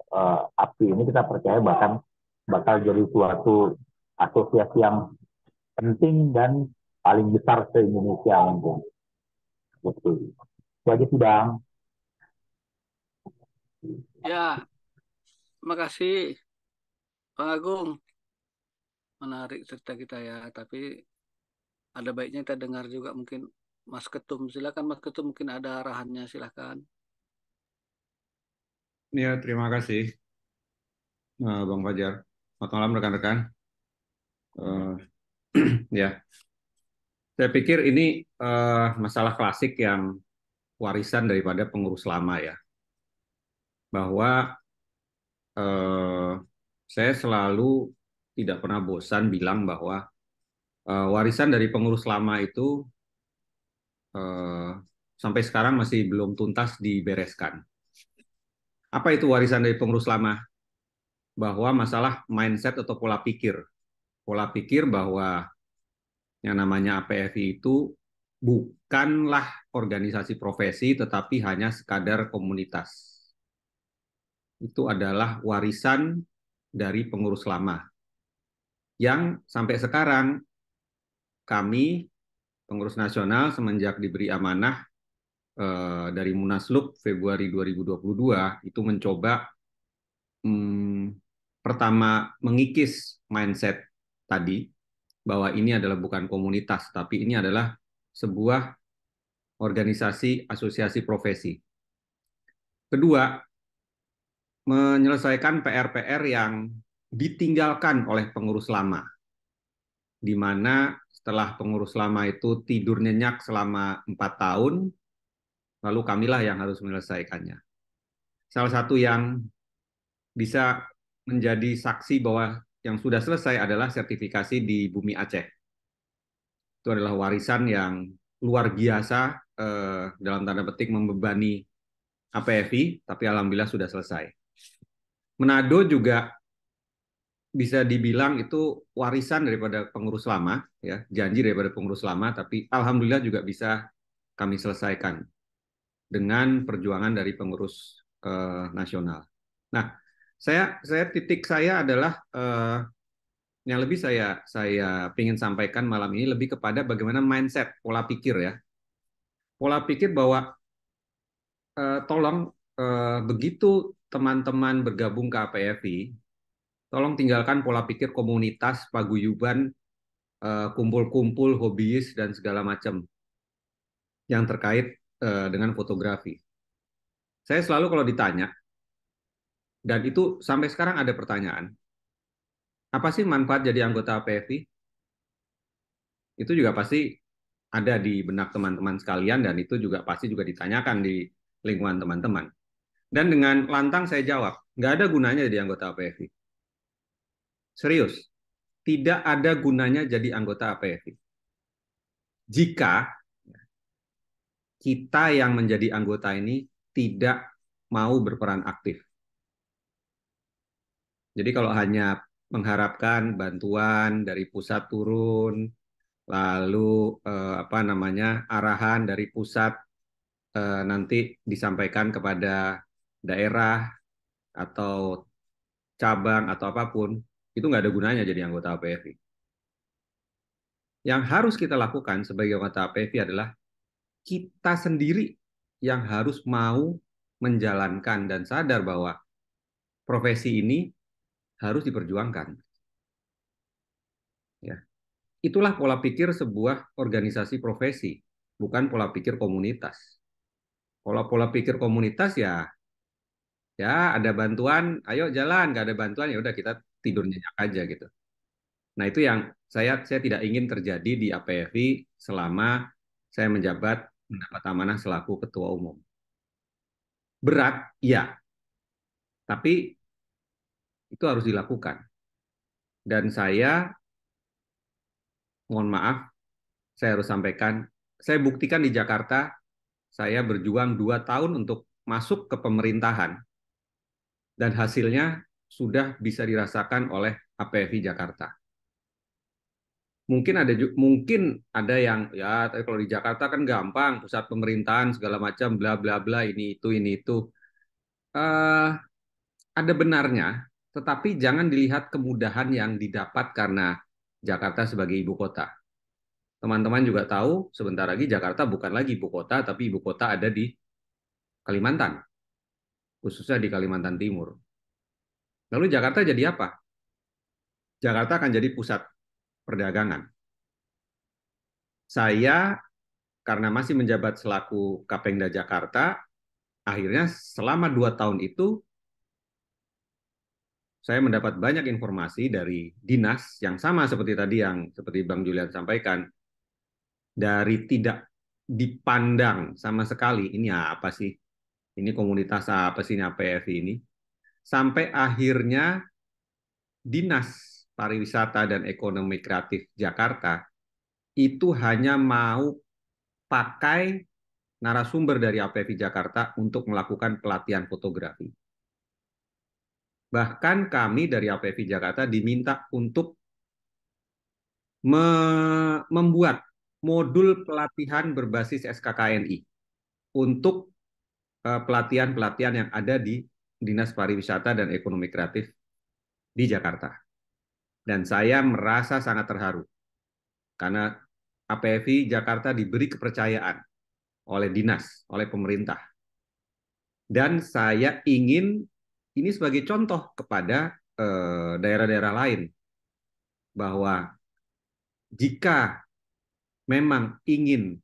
aksi ini kita percaya bahkan bakal jadi suatu asosiasi yang penting dan paling besar se Indonesia mungkin. Betul. Itu aja sih Bang. Ya, makasih Bang Agung. Menarik cerita kita ya, tapi ada baiknya kita dengar juga mungkin Mas Ketum. Silakan Mas Ketum, mungkin ada arahannya, silakan. Ya, terima kasih, Bang Fajar. Selamat malam rekan-rekan. Ya, saya pikir ini masalah klasik yang warisan daripada pengurus lama ya, bahwa saya selalu tidak pernah bosan bilang bahwa warisan dari pengurus lama itu sampai sekarang masih belum tuntas dibereskan. Apa itu warisan dari pengurus lama? Bahwa masalah mindset atau pola pikir. Pola pikir bahwa yang namanya APFI itu bukanlah organisasi profesi, tetapi hanya sekadar komunitas. Itu adalah warisan dari pengurus lama. Yang sampai sekarang kami, pengurus nasional, semenjak diberi amanah dari Munaslup Februari 2022, itu mencoba pertama mengikis mindset tadi, bahwa ini adalah bukan komunitas, tapi ini adalah sebuah organisasi asosiasi profesi. Kedua, menyelesaikan PR-PR yang ditinggalkan oleh pengurus lama, di mana setelah pengurus lama itu tidur nyenyak selama 4 tahun, lalu kamilah yang harus menyelesaikannya. Salah satu yang bisa menjadi saksi bahwa yang sudah selesai adalah sertifikasi di Bumi Aceh. Itu adalah warisan yang luar biasa, dalam tanda petik membebani APFI, tapi alhamdulillah sudah selesai. Manado juga bisa dibilang itu warisan daripada pengurus lama, ya, janji daripada pengurus lama, tapi alhamdulillah juga bisa kami selesaikan dengan perjuangan dari pengurus nasional. Nah, titik saya adalah yang lebih saya ingin sampaikan malam ini lebih kepada bagaimana mindset, pola pikir ya. Pola pikir bahwa tolong begitu teman-teman bergabung ke APFI, tolong tinggalkan pola pikir komunitas, paguyuban, kumpul-kumpul, hobiis, dan segala macam yang terkait dengan fotografi. Saya selalu kalau ditanya, dan itu sampai sekarang ada pertanyaan, apa sih manfaat jadi anggota APFI? Itu juga pasti ada di benak teman-teman sekalian, dan itu juga pasti juga ditanyakan di lingkungan teman-teman. Dan dengan lantang saya jawab, nggak ada gunanya jadi anggota APFI. Serius, tidak ada gunanya jadi anggota APFI. Jika kita yang menjadi anggota ini tidak mau berperan aktif. Jadi kalau hanya mengharapkan bantuan dari pusat turun, lalu arahan dari pusat nanti disampaikan kepada daerah atau cabang atau apapun, itu nggak ada gunanya jadi anggota APFI. Yang harus kita lakukan sebagai anggota APFI adalah kita sendiri yang harus mau menjalankan dan sadar bahwa profesi ini harus diperjuangkan. Ya. Itulah pola pikir sebuah organisasi profesi, bukan pola pikir komunitas. Kalau pola pikir komunitas ya ada bantuan, ayo jalan, nggak ada bantuan ya udah kita tidur nyenyak aja gitu. Nah itu yang saya tidak ingin terjadi di APFI selama saya mendapat amanah selaku ketua umum. Berat, ya, tapi itu harus dilakukan. Dan saya, mohon maaf, saya harus sampaikan, saya buktikan di Jakarta, saya berjuang 2 tahun untuk masuk ke pemerintahan, dan hasilnya sudah bisa dirasakan oleh APFI Jakarta. Mungkin ada yang ya tapi kalau di Jakarta kan gampang, pusat pemerintahan segala macam bla bla bla ini itu. Ada benarnya, tetapi jangan dilihat kemudahan yang didapat karena Jakarta sebagai ibu kota. Teman-teman juga tahu sebentar lagi Jakarta bukan lagi ibu kota, tapi ibu kota ada di Kalimantan, khususnya di Kalimantan Timur. Lalu Jakarta jadi apa? Jakarta akan jadi pusat perdagangan. Saya, karena masih menjabat selaku Kapengda Jakarta, akhirnya selama 2 tahun itu, saya mendapat banyak informasi dari dinas yang sama seperti tadi yang seperti Bang Julian sampaikan, dari tidak dipandang sama sekali, ini apa sih? Ini komunitas apa sih, ini APFI ini? Sampai akhirnya Dinas Pariwisata dan Ekonomi Kreatif Jakarta itu hanya mau pakai narasumber dari APFI Jakarta untuk melakukan pelatihan fotografi. Bahkan kami dari APFI Jakarta diminta untuk membuat modul pelatihan berbasis SKKNI untuk pelatihan-pelatihan yang ada di Dinas Pariwisata dan Ekonomi Kreatif di Jakarta. Dan saya merasa sangat terharu karena APFI Jakarta diberi kepercayaan oleh dinas, oleh pemerintah. Dan saya ingin ini sebagai contoh kepada daerah-daerah lain bahwa jika memang ingin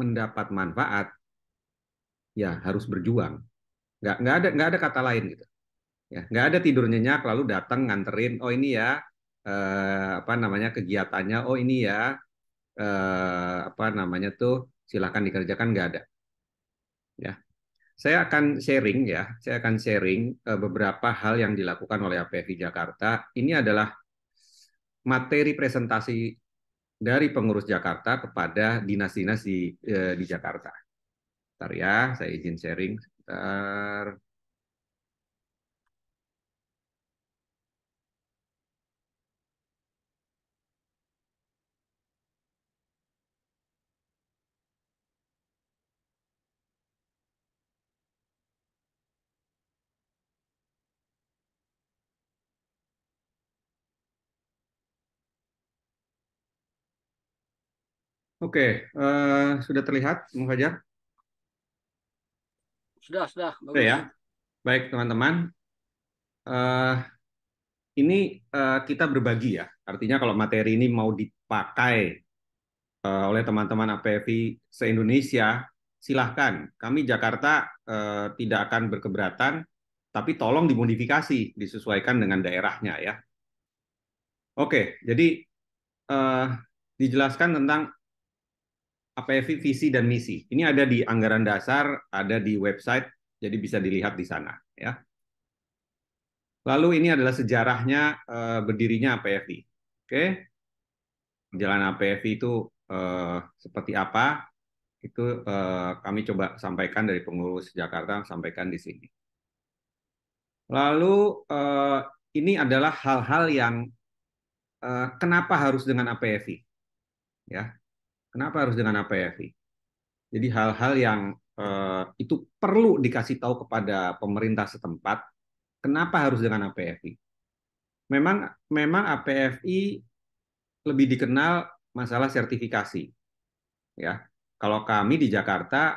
mendapat manfaat, ya harus berjuang. Nggak ada kata lain gitu. Ya, nggak ada tidur nyenyak lalu datang nganterin, oh ini ya apa namanya kegiatannya, oh ini ya apa namanya tuh silakan dikerjakan, nggak ada. Ya, saya akan sharing beberapa hal yang dilakukan oleh APFI Jakarta. Ini adalah materi presentasi dari pengurus Jakarta kepada dinas-dinas di Jakarta. Bentar ya, saya izin sharing sebentar. Oke, sudah terlihat, Bung Fajar? Sudah, Sudah bagus. ya. Baik, teman-teman. Ini kita berbagi ya. Artinya kalau materi ini mau dipakai oleh teman-teman APFI se-Indonesia, silahkan. Kami Jakarta tidak akan berkeberatan, tapi tolong dimodifikasi, disesuaikan dengan daerahnya ya. Oke, jadi dijelaskan tentang APFI visi dan misi. Ini ada di anggaran dasar, ada di website, jadi bisa dilihat di sana ya. Lalu ini adalah sejarahnya berdirinya APFI. Oke, jalan APFI itu seperti apa? Itu kami coba sampaikan dari pengurus Jakarta, sampaikan di sini. Lalu ini adalah hal-hal yang kenapa harus dengan APFI, ya? Kenapa harus dengan APFI? Jadi hal-hal yang itu perlu dikasih tahu kepada pemerintah setempat. Kenapa harus dengan APFI? Memang APFI lebih dikenal masalah sertifikasi, ya. Kalau kami di Jakarta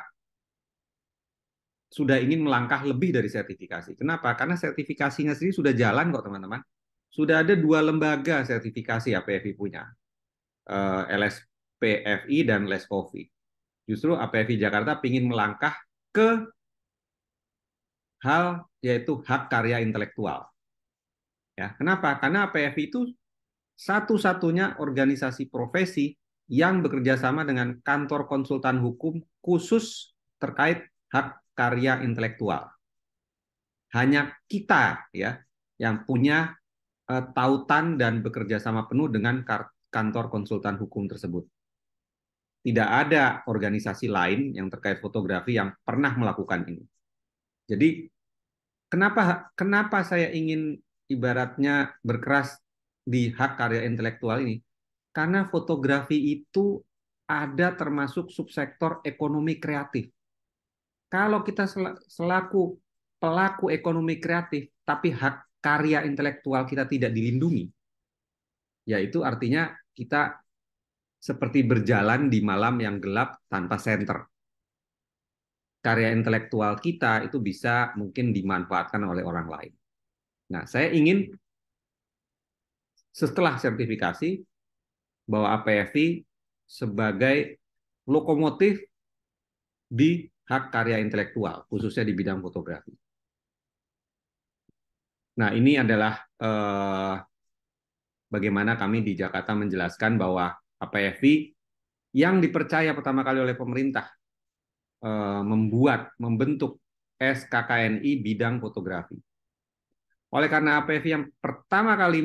sudah ingin melangkah lebih dari sertifikasi. Kenapa? Karena sertifikasinya sendiri sudah jalan kok teman-teman. Sudah ada 2 lembaga sertifikasi APFI punya, LSPFI dan LESPOVI. Justru APFI Jakarta ingin melangkah ke hal yaitu hak karya intelektual. Ya, kenapa? Karena APFI itu satu-satunya organisasi profesi yang bekerja sama dengan kantor konsultan hukum khusus terkait hak karya intelektual. Hanya kita ya yang punya tautan dan bekerja sama penuh dengan kantor konsultan hukum tersebut. Tidak ada organisasi lain yang terkait fotografi yang pernah melakukan ini. Jadi kenapa saya ingin ibaratnya berkeras di hak karya intelektual ini? Karena fotografi itu ada termasuk subsektor ekonomi kreatif. Kalau kita selaku pelaku ekonomi kreatif, tapi hak karya intelektual kita tidak dilindungi, yaitu artinya kita seperti berjalan di malam yang gelap tanpa senter. Karya intelektual kita itu bisa mungkin dimanfaatkan oleh orang lain. Nah, saya ingin setelah sertifikasi bahwa APFI sebagai lokomotif di hak karya intelektual, khususnya di bidang fotografi. Nah, ini adalah bagaimana kami di Jakarta menjelaskan bahwa APFI yang dipercaya pertama kali oleh pemerintah membentuk SKKNI bidang fotografi. Oleh karena APFI yang pertama kali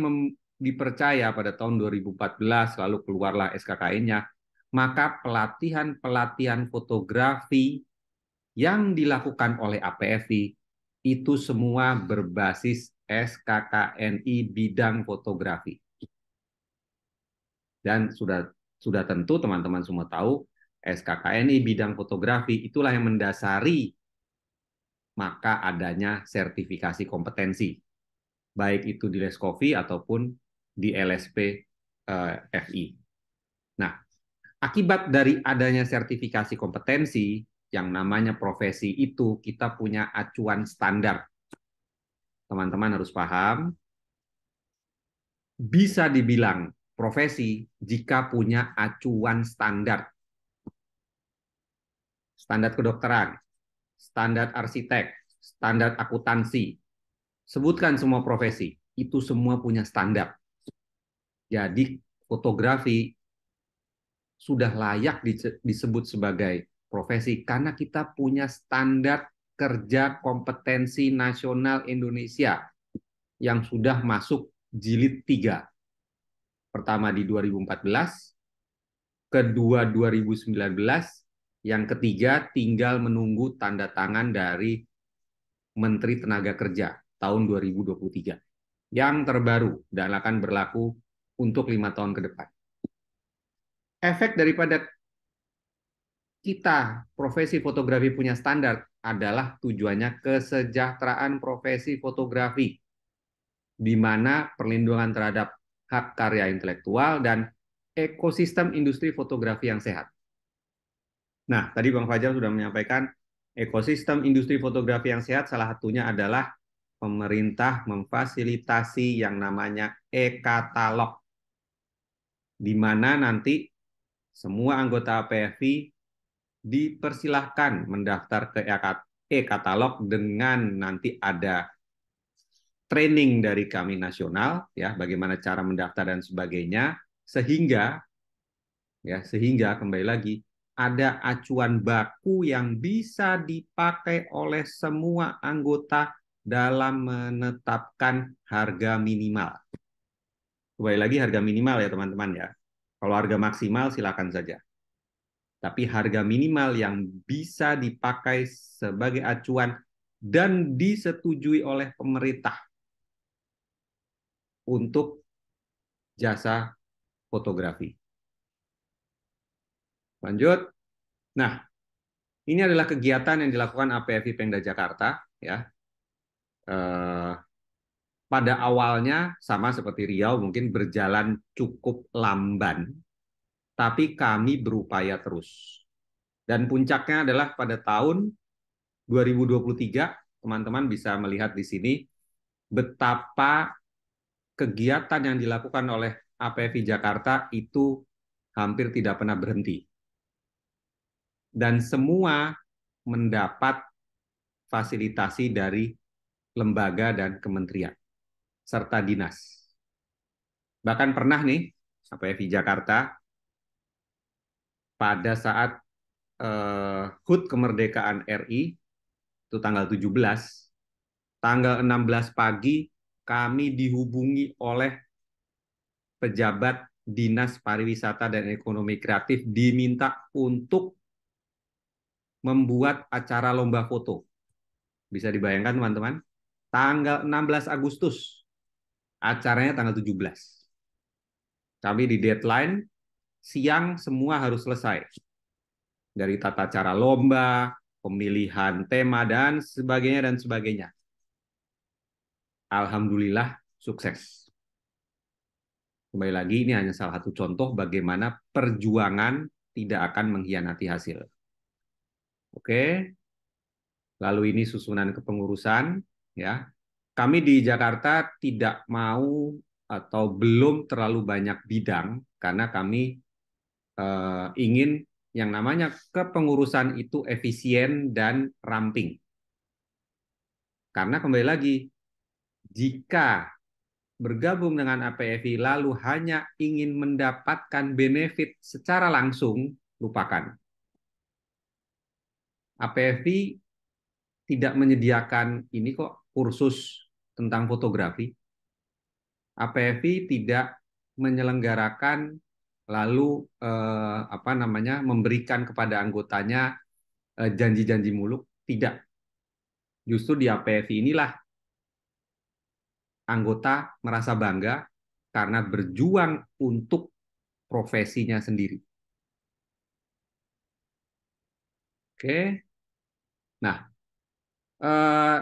dipercaya pada tahun 2014, lalu keluarlah SKKN-nya, maka pelatihan-pelatihan fotografi yang dilakukan oleh APFI itu semua berbasis SKKNI bidang fotografi. Dan sudah tentu teman-teman semua tahu, SKKNI bidang fotografi itulah yang mendasari maka adanya sertifikasi kompetensi, baik itu di Leskovi ataupun di LSP FI. Nah, akibat dari adanya sertifikasi kompetensi, yang namanya profesi itu kita punya acuan standar. Teman-teman harus paham, bisa dibilang profesi jika punya acuan standar. Standar kedokteran, standar arsitek, standar akuntansi. Sebutkan semua profesi, itu semua punya standar. Jadi fotografi sudah layak disebut sebagai profesi karena kita punya standar kerja kompetensi nasional Indonesia yang sudah masuk jilid 3. Pertama di 2014, kedua 2019, yang ketiga tinggal menunggu tanda tangan dari Menteri Tenaga Kerja tahun 2023 yang terbaru dan akan berlaku untuk 5 tahun ke depan. Efek daripada kita profesi fotografi punya standar adalah tujuannya kesejahteraan profesi fotografi, di mana perlindungan terhadap hak karya intelektual dan ekosistem industri fotografi yang sehat. Nah, tadi Bang Fajar sudah menyampaikan ekosistem industri fotografi yang sehat, salah satunya adalah pemerintah memfasilitasi yang namanya e-katalog, di mana nanti semua anggota APFI dipersilahkan mendaftar ke e-katalog dengan nanti ada training dari kami nasional, ya, bagaimana cara mendaftar dan sebagainya, sehingga kembali lagi ada acuan baku yang bisa dipakai oleh semua anggota dalam menetapkan harga minimal. Kembali lagi harga minimal ya teman-teman ya. Kalau harga maksimal silakan saja. Tapi harga minimal yang bisa dipakai sebagai acuan dan disetujui oleh pemerintah untuk jasa fotografi. Lanjut. Nah, ini adalah kegiatan yang dilakukan APFI Pemda Jakarta, ya. Pada awalnya sama seperti Riau mungkin berjalan cukup lamban, tapi kami berupaya terus. Dan puncaknya adalah pada tahun 2023, teman-teman bisa melihat di sini betapa kegiatan yang dilakukan oleh APFI Jakarta itu hampir tidak pernah berhenti. Dan semua mendapat fasilitasi dari lembaga dan kementerian, serta dinas. Bahkan pernah nih, APFI Jakarta, pada saat HUT kemerdekaan RI, itu tanggal 17, tanggal 16 pagi, kami dihubungi oleh pejabat Dinas Pariwisata dan Ekonomi Kreatif diminta untuk membuat acara lomba foto. Bisa dibayangkan teman-teman, tanggal 16 Agustus, acaranya tanggal 17. Kami di deadline, siang semua harus selesai. Dari tata cara lomba, pemilihan tema, dan sebagainya. Alhamdulillah, sukses. Kembali lagi, ini hanya salah satu contoh bagaimana perjuangan tidak akan mengkhianati hasil. Oke. Lalu ini susunan kepengurusan, ya. Kami di Jakarta tidak mau atau belum terlalu banyak bidang karena kami ingin yang namanya kepengurusan itu efisien dan ramping. Karena kembali lagi, jika bergabung dengan APFI lalu hanya ingin mendapatkan benefit secara langsung, lupakan. APFI tidak menyediakan ini kok kursus tentang fotografi, APFI tidak menyelenggarakan lalu memberikan kepada anggotanya janji-janji muluk, tidak. Justru di APFI inilah anggota merasa bangga karena berjuang untuk profesinya sendiri. Oke. Nah,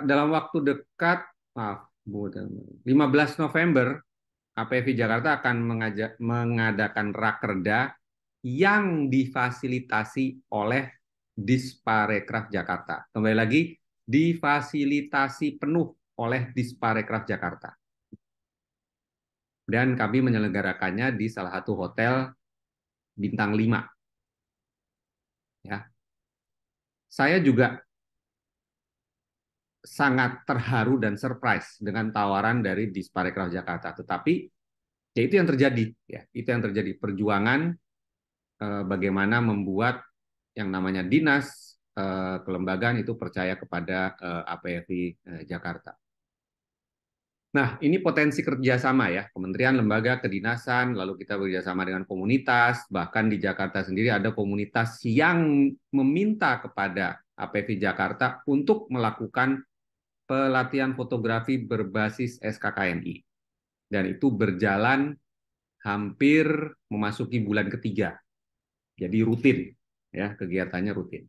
dalam waktu dekat, 15 November, APFI Jakarta akan mengadakan rakerda yang difasilitasi oleh Disparekraf Jakarta. Kembali lagi, difasilitasi penuh oleh Disparekraf Jakarta. Dan kami menyelenggarakannya di salah satu hotel bintang 5. Ya. Saya juga sangat terharu dan surprise dengan tawaran dari Disparekraf Jakarta. Tetapi ya itu yang terjadi, ya itu yang terjadi, perjuangan bagaimana membuat yang namanya dinas kelembagaan itu percaya kepada APFI Jakarta. Nah, ini potensi kerjasama ya, kementerian, lembaga, kedinasan, lalu kita bekerjasama dengan komunitas, bahkan di Jakarta sendiri ada komunitas yang meminta kepada APFI Jakarta untuk melakukan pelatihan fotografi berbasis SKKNI. Dan itu berjalan hampir memasuki bulan ketiga. Jadi rutin, ya kegiatannya rutin.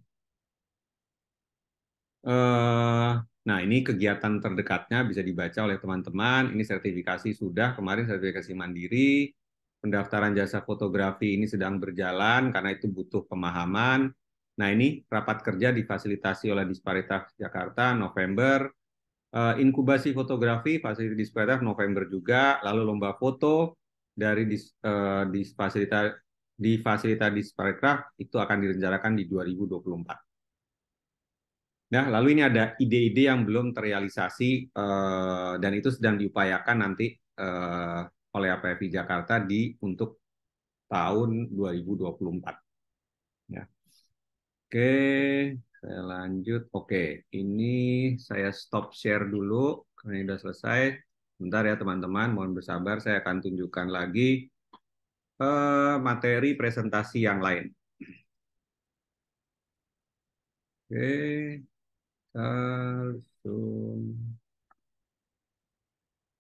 Nah, ini kegiatan terdekatnya bisa dibaca oleh teman-teman. Ini sertifikasi sudah, kemarin sertifikasi mandiri. Pendaftaran jasa fotografi ini sedang berjalan karena itu butuh pemahaman. Nah, ini rapat kerja difasilitasi oleh Disparekraf Jakarta November. Inkubasi fotografi fasilitasi Disparekraf November juga. Lalu lomba foto dari fasilitas Disparekraf itu akan direncanakan di 2024. Nah, lalu ini ada ide-ide yang belum terrealisasi dan itu sedang diupayakan nanti oleh APFI Jakarta untuk tahun 2024. Ya. Oke, saya lanjut. Oke, ini saya stop share dulu karena ini sudah selesai. Bentar ya teman-teman, mohon bersabar. Saya akan tunjukkan lagi materi presentasi yang lain. Oke.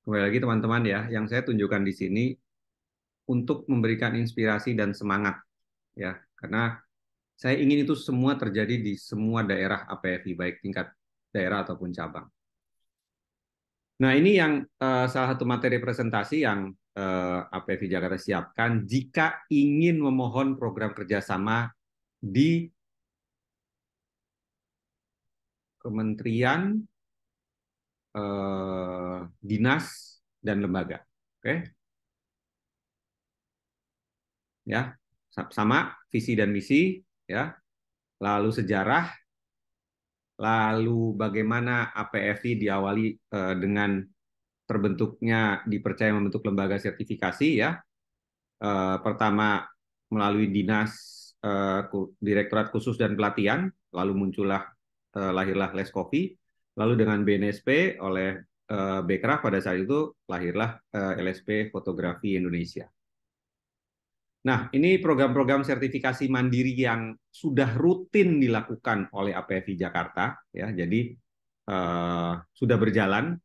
Kembali lagi teman-teman ya, yang saya tunjukkan di sini untuk memberikan inspirasi dan semangat ya, karena saya ingin itu semua terjadi di semua daerah APFI, baik tingkat daerah ataupun cabang. Nah, ini yang salah satu materi presentasi yang APFI Jakarta siapkan jika ingin memohon program kerjasama di kementerian, dinas, dan lembaga. Oke? Ya, sama visi dan misi, ya. Lalu sejarah, lalu bagaimana APFI diawali dengan terbentuknya dipercaya membentuk lembaga sertifikasi, ya. Pertama melalui dinas Direktorat Khusus dan Pelatihan, lalu lahirlah Leskopi, lalu dengan BNSP oleh Bekraf pada saat itu lahirlah LSP Fotografi Indonesia. Nah, ini program-program sertifikasi mandiri yang sudah rutin dilakukan oleh APFI Jakarta, ya. Jadi sudah berjalan,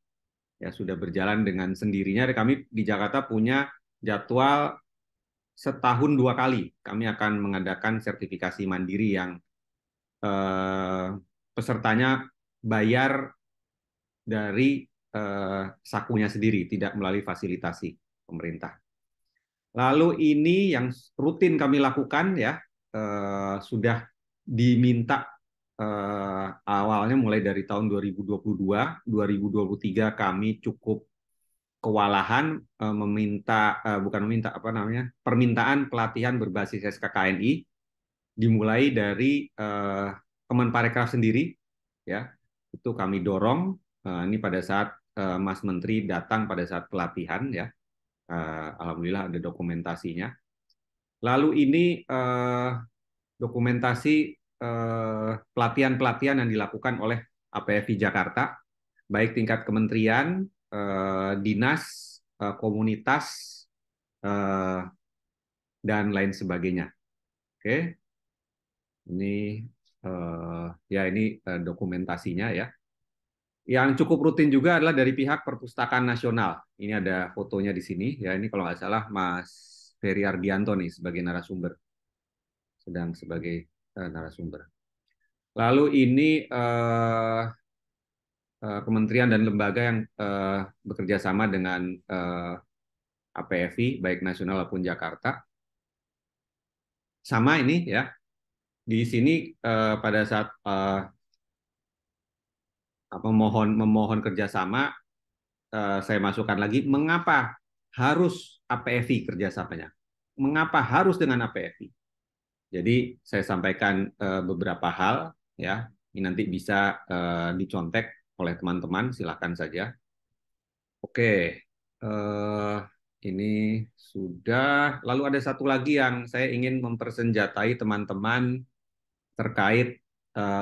ya sudah berjalan dengan sendirinya. Kami di Jakarta punya jadwal setahun 2 kali kami akan mengadakan sertifikasi mandiri yang pesertanya bayar dari sakunya sendiri, tidak melalui fasilitasi pemerintah. Lalu ini yang rutin kami lakukan, ya, sudah diminta awalnya mulai dari tahun 2022, 2023 kami cukup kewalahan permintaan pelatihan berbasis SKKNI dimulai dari Kemenparekraf sendiri, ya, itu kami dorong. Ini pada saat Mas Menteri datang pada saat pelatihan, ya, alhamdulillah ada dokumentasinya. Lalu ini dokumentasi pelatihan-pelatihan yang dilakukan oleh APFI Jakarta, baik tingkat kementerian, dinas, komunitas, dan lain sebagainya. Oke, ini ya ini dokumentasinya ya. Yang cukup rutin juga adalah dari pihak Perpustakaan Nasional. Ini ada fotonya di sini ya. Ini kalau nggak salah Mas Ferry Ardianto nih sebagai narasumber, sedang sebagai narasumber. Lalu ini kementerian dan lembaga yang bekerja sama dengan APFI, baik nasional maupun Jakarta. Sama ini ya, di sini pada saat memohon kerjasama, saya masukkan lagi, mengapa harus APFI kerjasamanya? Mengapa harus dengan APFI? Jadi saya sampaikan beberapa hal, ya, ini nanti bisa dicontek oleh teman-teman, silakan saja. Oke, ini sudah. Lalu ada satu lagi yang saya ingin mempersenjatai teman-teman terkait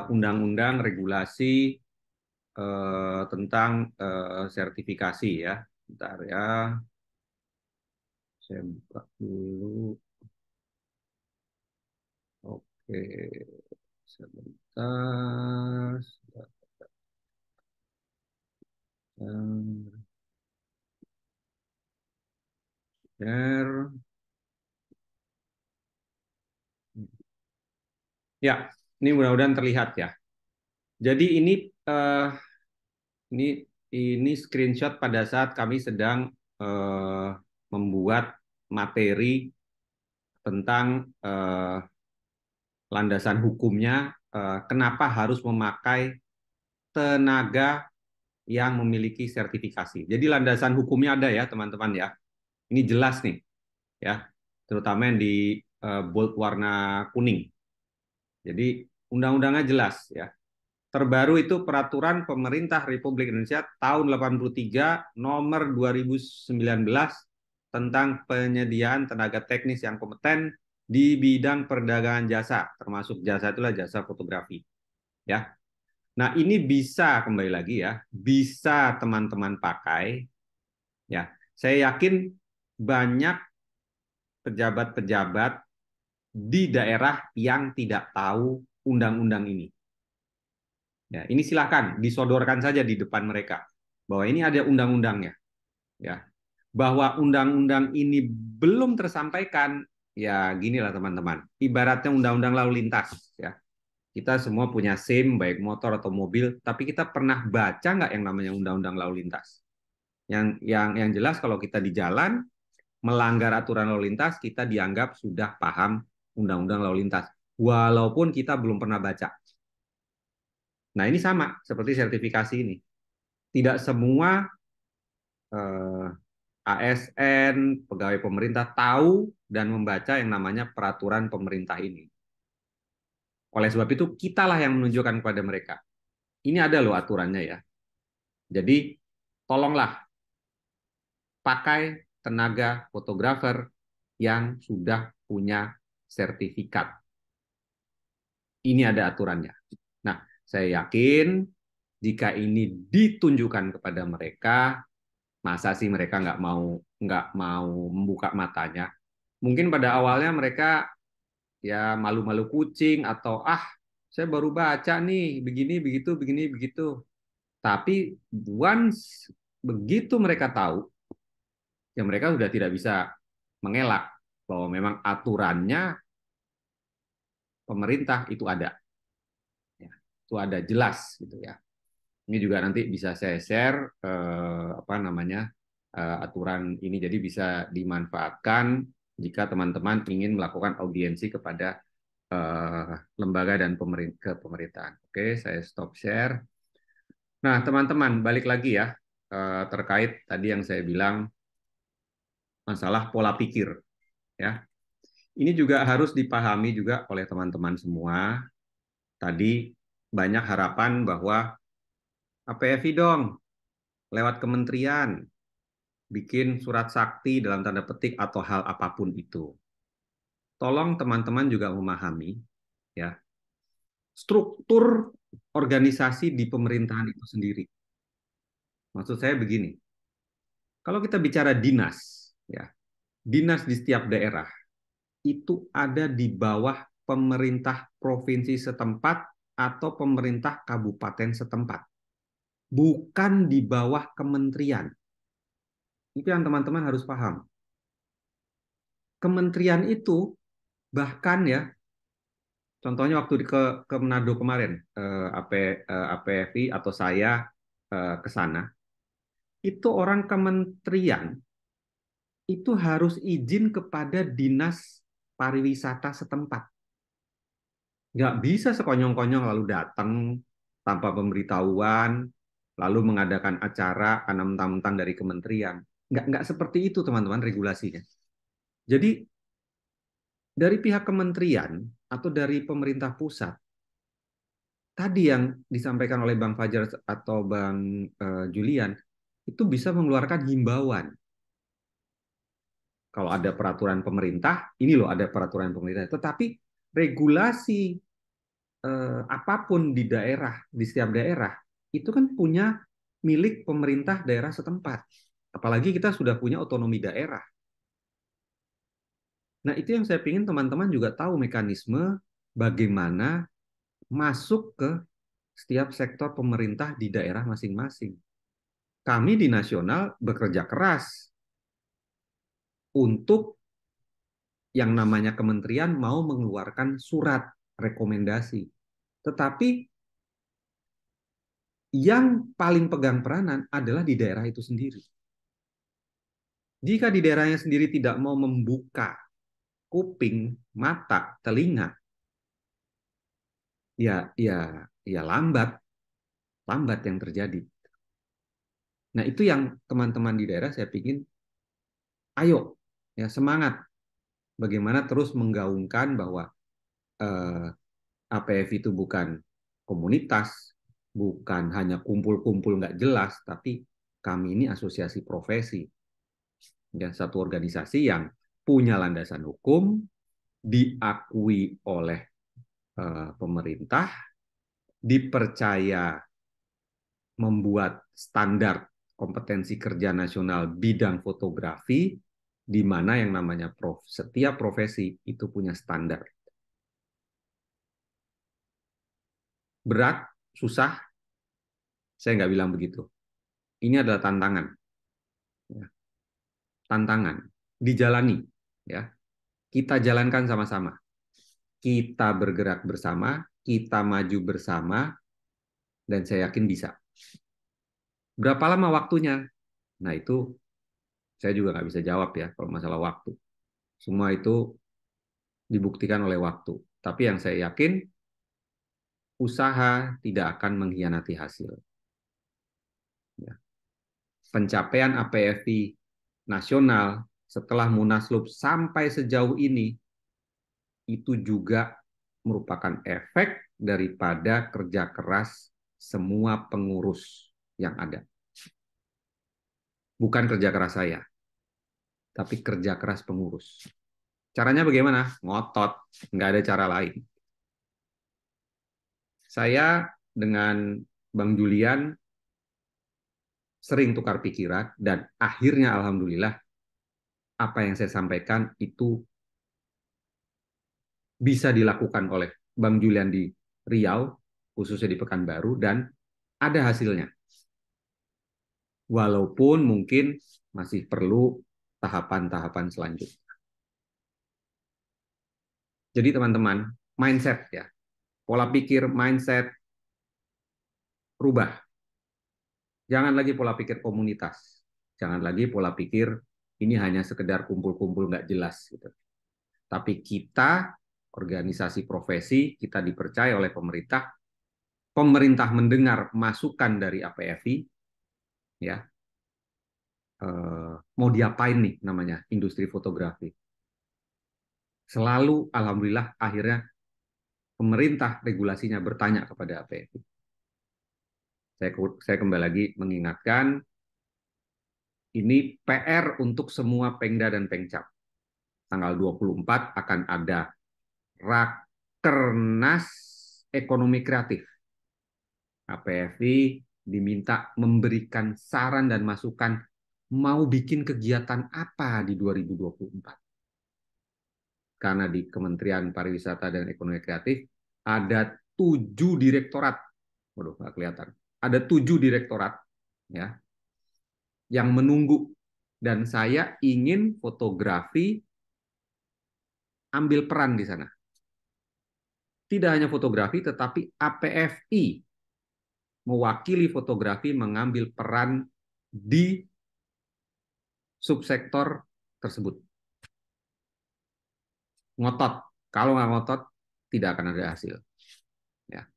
undang-undang regulasi tentang sertifikasi ya. Bentar ya, saya buka dulu. Oke, sebentar. Share. Ya, ini mudah-mudahan terlihat ya. Jadi ini screenshot pada saat kami sedang membuat materi tentang landasan hukumnya, kenapa harus memakai tenaga yang memiliki sertifikasi. Jadi landasan hukumnya ada ya teman-teman ya. Ini jelas nih ya, terutama yang di bold warna kuning. Jadi undang-undangnya jelas ya. Terbaru itu Peraturan Pemerintah Republik Indonesia tahun 83 nomor 2019 tentang penyediaan tenaga teknis yang kompeten di bidang perdagangan jasa, termasuk jasa itulah jasa fotografi. Ya. Nah, ini bisa kembali lagi ya, bisa teman-teman pakai ya. Saya yakin banyak pejabat-pejabat di daerah yang tidak tahu undang-undang ini. Ya, ini silakan disodorkan saja di depan mereka bahwa ini ada undang-undangnya. Ya, bahwa undang-undang ini belum tersampaikan, ya ginilah teman-teman. Ibaratnya undang-undang lalu lintas. Ya, kita semua punya SIM, baik motor atau mobil, tapi kita pernah baca nggak yang namanya undang-undang lalu lintas? Yang jelas kalau kita di jalan melanggar aturan lalu lintas, kita dianggap sudah paham undang-undang lalu lintas, walaupun kita belum pernah baca. Nah, ini sama seperti sertifikasi ini. Tidak semua ASN, pegawai pemerintah tahu dan membaca yang namanya peraturan pemerintah ini. Oleh sebab itu, kitalah yang menunjukkan kepada mereka. Ini ada loh aturannya ya. Jadi, tolonglah pakai tenaga fotografer yang sudah punya sertifikat. Ini ada aturannya. Nah, saya yakin jika ini ditunjukkan kepada mereka, masa sih mereka nggak mau membuka matanya? Mungkin pada awalnya mereka ya malu-malu kucing atau saya baru baca nih begini begitu. Tapi once begitu mereka tahu, ya mereka sudah tidak bisa mengelak bahwa memang aturannya pemerintah itu ada. Ya, itu ada jelas gitu ya. Ini juga nanti bisa saya share aturan ini, jadi bisa dimanfaatkan jika teman-teman ingin melakukan audiensi kepada lembaga dan pemerintahan. Oke, saya stop share. Nah, teman-teman, balik lagi ya terkait tadi yang saya bilang masalah pola pikir ya. Ini juga harus dipahami juga oleh teman-teman semua. Tadi banyak harapan bahwa APFI dong, lewat kementerian, bikin surat sakti dalam tanda petik atau hal apapun itu. Tolong teman-teman juga memahami ya struktur organisasi di pemerintahan itu sendiri. Maksud saya begini, Kalau kita bicara dinas, ya, dinas di setiap daerah itu ada di bawah pemerintah provinsi setempat atau pemerintah kabupaten setempat, bukan di bawah kementerian. Itu yang teman-teman harus paham. Kementerian itu bahkan ya, contohnya waktu ke Manado kemarin, APFI atau saya ke sana, itu orang kementerian itu harus izin kepada dinas pariwisata setempat. Nggak bisa sekonyong-konyong lalu datang tanpa pemberitahuan, lalu mengadakan acara karena mentang-mentang dari kementerian. Nggak seperti itu, teman-teman, regulasinya. Jadi, dari pihak kementerian atau dari pemerintah pusat, tadi yang disampaikan oleh Bang Fajar atau Bang Julian, itu bisa mengeluarkan himbauan. Kalau ada peraturan pemerintah, ini loh ada peraturan pemerintah. Tetapi regulasi apapun di daerah, di setiap daerah, itu kan punya milik pemerintah daerah setempat. Apalagi kita sudah punya otonomi daerah. Nah, itu yang saya ingin teman-teman juga tahu mekanisme bagaimana masuk ke setiap sektor pemerintah di daerah masing-masing. Kami di nasional bekerja keras untuk yang namanya kementerian mau mengeluarkan surat rekomendasi. Tetapi yang paling pegang peranan adalah di daerah itu sendiri. Jika di daerahnya sendiri tidak mau membuka kuping, mata, telinga, ya lambat yang terjadi. Nah, itu yang teman-teman di daerah saya ingin, ayo ya semangat bagaimana terus menggaungkan bahwa APF itu bukan komunitas, bukan hanya kumpul-kumpul nggak jelas, tapi kami ini asosiasi profesi dan satu organisasi yang punya landasan hukum, diakui oleh pemerintah, dipercaya membuat standar kompetensi kerja nasional bidang fotografi, di mana yang namanya setiap profesi itu punya standar. Berat, susah, saya nggak bilang begitu. Ini adalah tantangan. Ya. Tantangan. Dijalani. Ya. Kita jalankan sama-sama. Kita bergerak bersama, kita maju bersama, dan saya yakin bisa. Berapa lama waktunya? Nah, itu saya juga nggak bisa jawab ya kalau masalah waktu. Semua itu dibuktikan oleh waktu. Tapi yang saya yakin, usaha tidak akan mengkhianati hasil. Ya. Pencapaian APFI nasional setelah Munaslup sampai sejauh ini, itu juga merupakan efek daripada kerja keras semua pengurus yang ada. Bukan kerja keras saya, tapi kerja keras pengurus. Caranya bagaimana? Ngotot, nggak ada cara lain. Saya dengan Bang Julian sering tukar pikiran, dan akhirnya alhamdulillah apa yang saya sampaikan itu bisa dilakukan oleh Bang Julian di Riau, khususnya di Pekanbaru, dan ada hasilnya. Walaupun mungkin masih perlu tahapan-tahapan selanjutnya. Jadi teman-teman, mindset ya, pola pikir, mindset, rubah. Jangan lagi pola pikir komunitas. Jangan lagi pola pikir ini hanya sekedar kumpul-kumpul nggak jelas. Gitu. Tapi kita, organisasi profesi, kita dipercaya oleh pemerintah, pemerintah mendengar masukan dari APFI, ya, mau diapain nih namanya industri fotografi. Selalu, alhamdulillah, akhirnya pemerintah regulasinya bertanya kepada APFI. Saya kembali lagi mengingatkan, ini PR untuk semua Pengda dan Pengcap. Tanggal 24 akan ada Rakernas Ekonomi Kreatif. APFI diminta memberikan saran dan masukan mau bikin kegiatan apa di 2024. Karena di Kementerian Pariwisata dan Ekonomi Kreatif ada 7 direktorat. Waduh, nggak kelihatan. Ada 7 direktorat ya yang menunggu, dan saya ingin fotografi ambil peran di sana. Tidak hanya fotografi, tetapi APFI mewakili fotografi mengambil peran di subsektor tersebut. Ngotot. Kalau nggak ngotot, tidak akan ada hasil. Ya.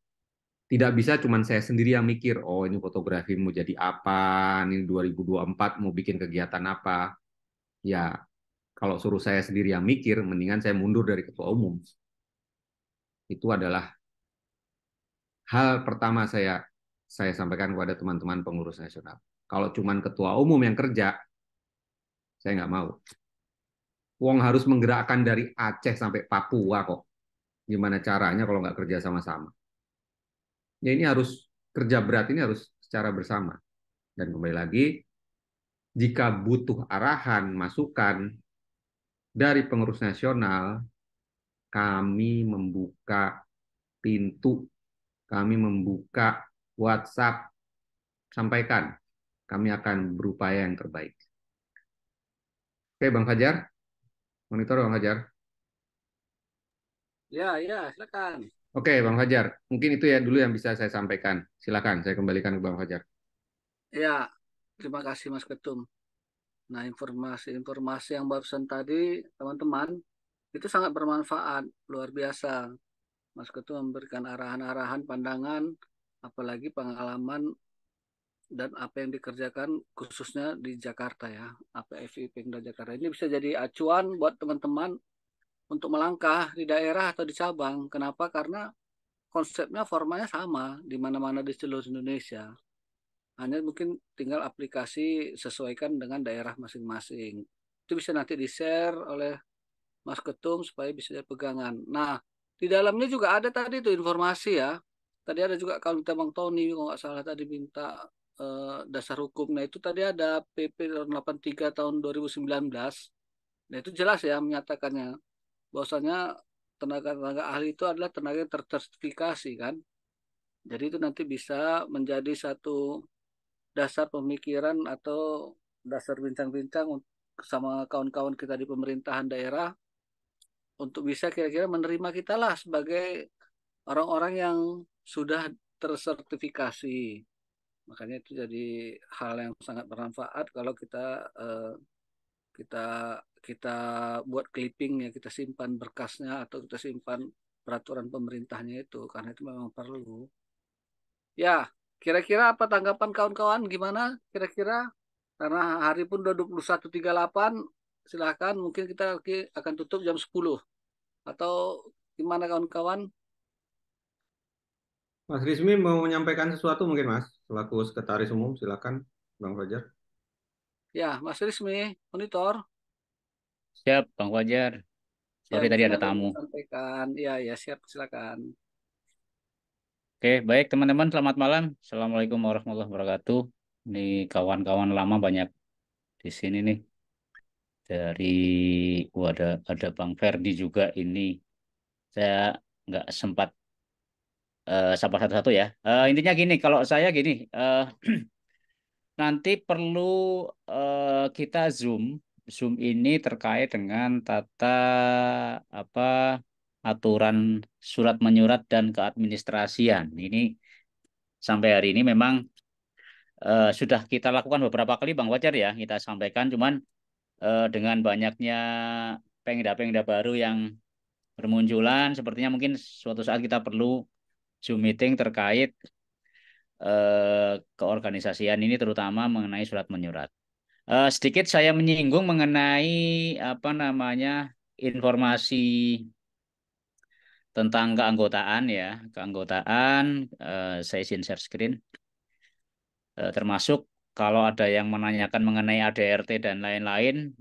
Tidak bisa cuma saya sendiri yang mikir, oh ini fotografi mau jadi apa, ini 2024 mau bikin kegiatan apa. Ya, kalau suruh saya sendiri yang mikir, mendingan saya mundur dari ketua umum. Itu adalah hal pertama saya sampaikan kepada teman-teman pengurus nasional. Kalau cuma ketua umum yang kerja, saya nggak mau. Wong harus menggerakkan dari Aceh sampai Papua kok. Gimana caranya kalau nggak kerja sama-sama? Ya ini harus kerja berat, ini harus secara bersama. Dan kembali lagi, jika butuh arahan, masukan dari pengurus nasional, kami membuka pintu, kami membuka WhatsApp, sampaikan. Kami akan berupaya yang terbaik. Oke, Bang Fajar. Monitor, Bang Fajar. Ya, silakan. Oke, Bang Fajar. Mungkin itu ya dulu yang bisa saya sampaikan. Silakan, saya kembalikan ke Bang Fajar. Ya, terima kasih Mas Ketum. Nah, informasi-informasi yang barusan tadi, teman-teman, itu sangat bermanfaat, luar biasa. Mas Ketum memberikan arahan-arahan, pandangan, apalagi pengalaman dan apa yang dikerjakan khususnya di Jakarta ya, APFI Pemda Jakarta. Ini bisa jadi acuan buat teman-teman untuk melangkah di daerah atau di cabang. Kenapa? Karena konsepnya formanya sama di mana-mana di seluruh Indonesia. Hanya mungkin tinggal aplikasi sesuaikan dengan daerah masing-masing. Itu bisa nanti di-share oleh Mas Ketum supaya bisa jadi pegangan. Nah, di dalamnya juga ada tadi tuh informasi ya. Tadi ada juga kalau kita Bang Tony, kalau nggak salah tadi minta dasar hukum. Nah, itu tadi ada PP 83 tahun 2019. Nah, itu jelas ya menyatakannya bahwasanya tenaga-tenaga ahli itu adalah tenaga yang tersertifikasi kan. Jadi itu nanti bisa menjadi satu dasar pemikiran atau dasar bincang-bincang sama kawan-kawan kita di pemerintahan daerah untuk bisa kira-kira menerima kita lah sebagai orang-orang yang sudah tersertifikasi. Makanya itu jadi hal yang sangat bermanfaat kalau kita kita buat clipping ya, kita simpan berkasnya atau kita simpan peraturan pemerintahnya itu karena itu memang perlu. Ya, kira-kira apa tanggapan kawan-kawan gimana? Kira-kira karena hari pun udah 21.38, silahkan mungkin kita akan tutup jam 10 atau gimana kawan-kawan? Mas Rizmi mau menyampaikan sesuatu mungkin, Mas? Selaku Sekretaris Umum, silakan, Bang Fajar. Ya, Mas Rismi, monitor. Siap, Bang Fajar. Ya, Sorry tadi mungkin ada ada yang tamu. mau sampaikan. Ya, siap, silakan. Oke, baik teman-teman, selamat malam. Assalamualaikum warahmatullahi wabarakatuh. Ini kawan-kawan lama banyak di sini nih. Dari ada Bang Ferdi juga ini. Saya nggak sempat sapa satu-satu ya. Intinya gini, kalau saya gini, nanti perlu kita zoom ini terkait dengan tata apa aturan surat menyurat dan keadministrasian. Ini sampai hari ini memang sudah kita lakukan beberapa kali Bang Wajar ya, kita sampaikan cuman dengan banyaknya pengda-pengda baru yang bermunculan, sepertinya mungkin suatu saat kita perlu Zoom meeting terkait keorganisasian ini terutama mengenai surat menyurat. Sedikit saya menyinggung mengenai apa namanya informasi tentang keanggotaan ya, keanggotaan. Saya izin share screen, termasuk kalau ada yang menanyakan mengenai ADRT dan lain-lain,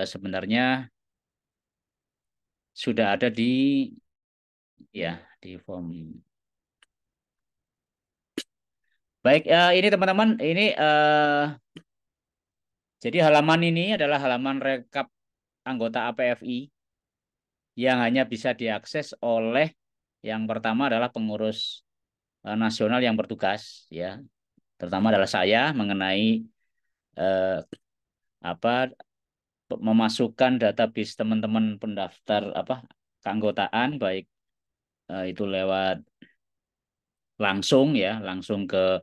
sebenarnya sudah ada di form. Baik, ini teman-teman, ini Jadi halaman ini adalah halaman rekap anggota APFI yang hanya bisa diakses oleh yang pertama adalah pengurus nasional yang bertugas, ya, terutama adalah saya mengenai eh, apa memasukkan database teman-teman pendaftar keanggotaan, baik itu lewat langsung ya, langsung ke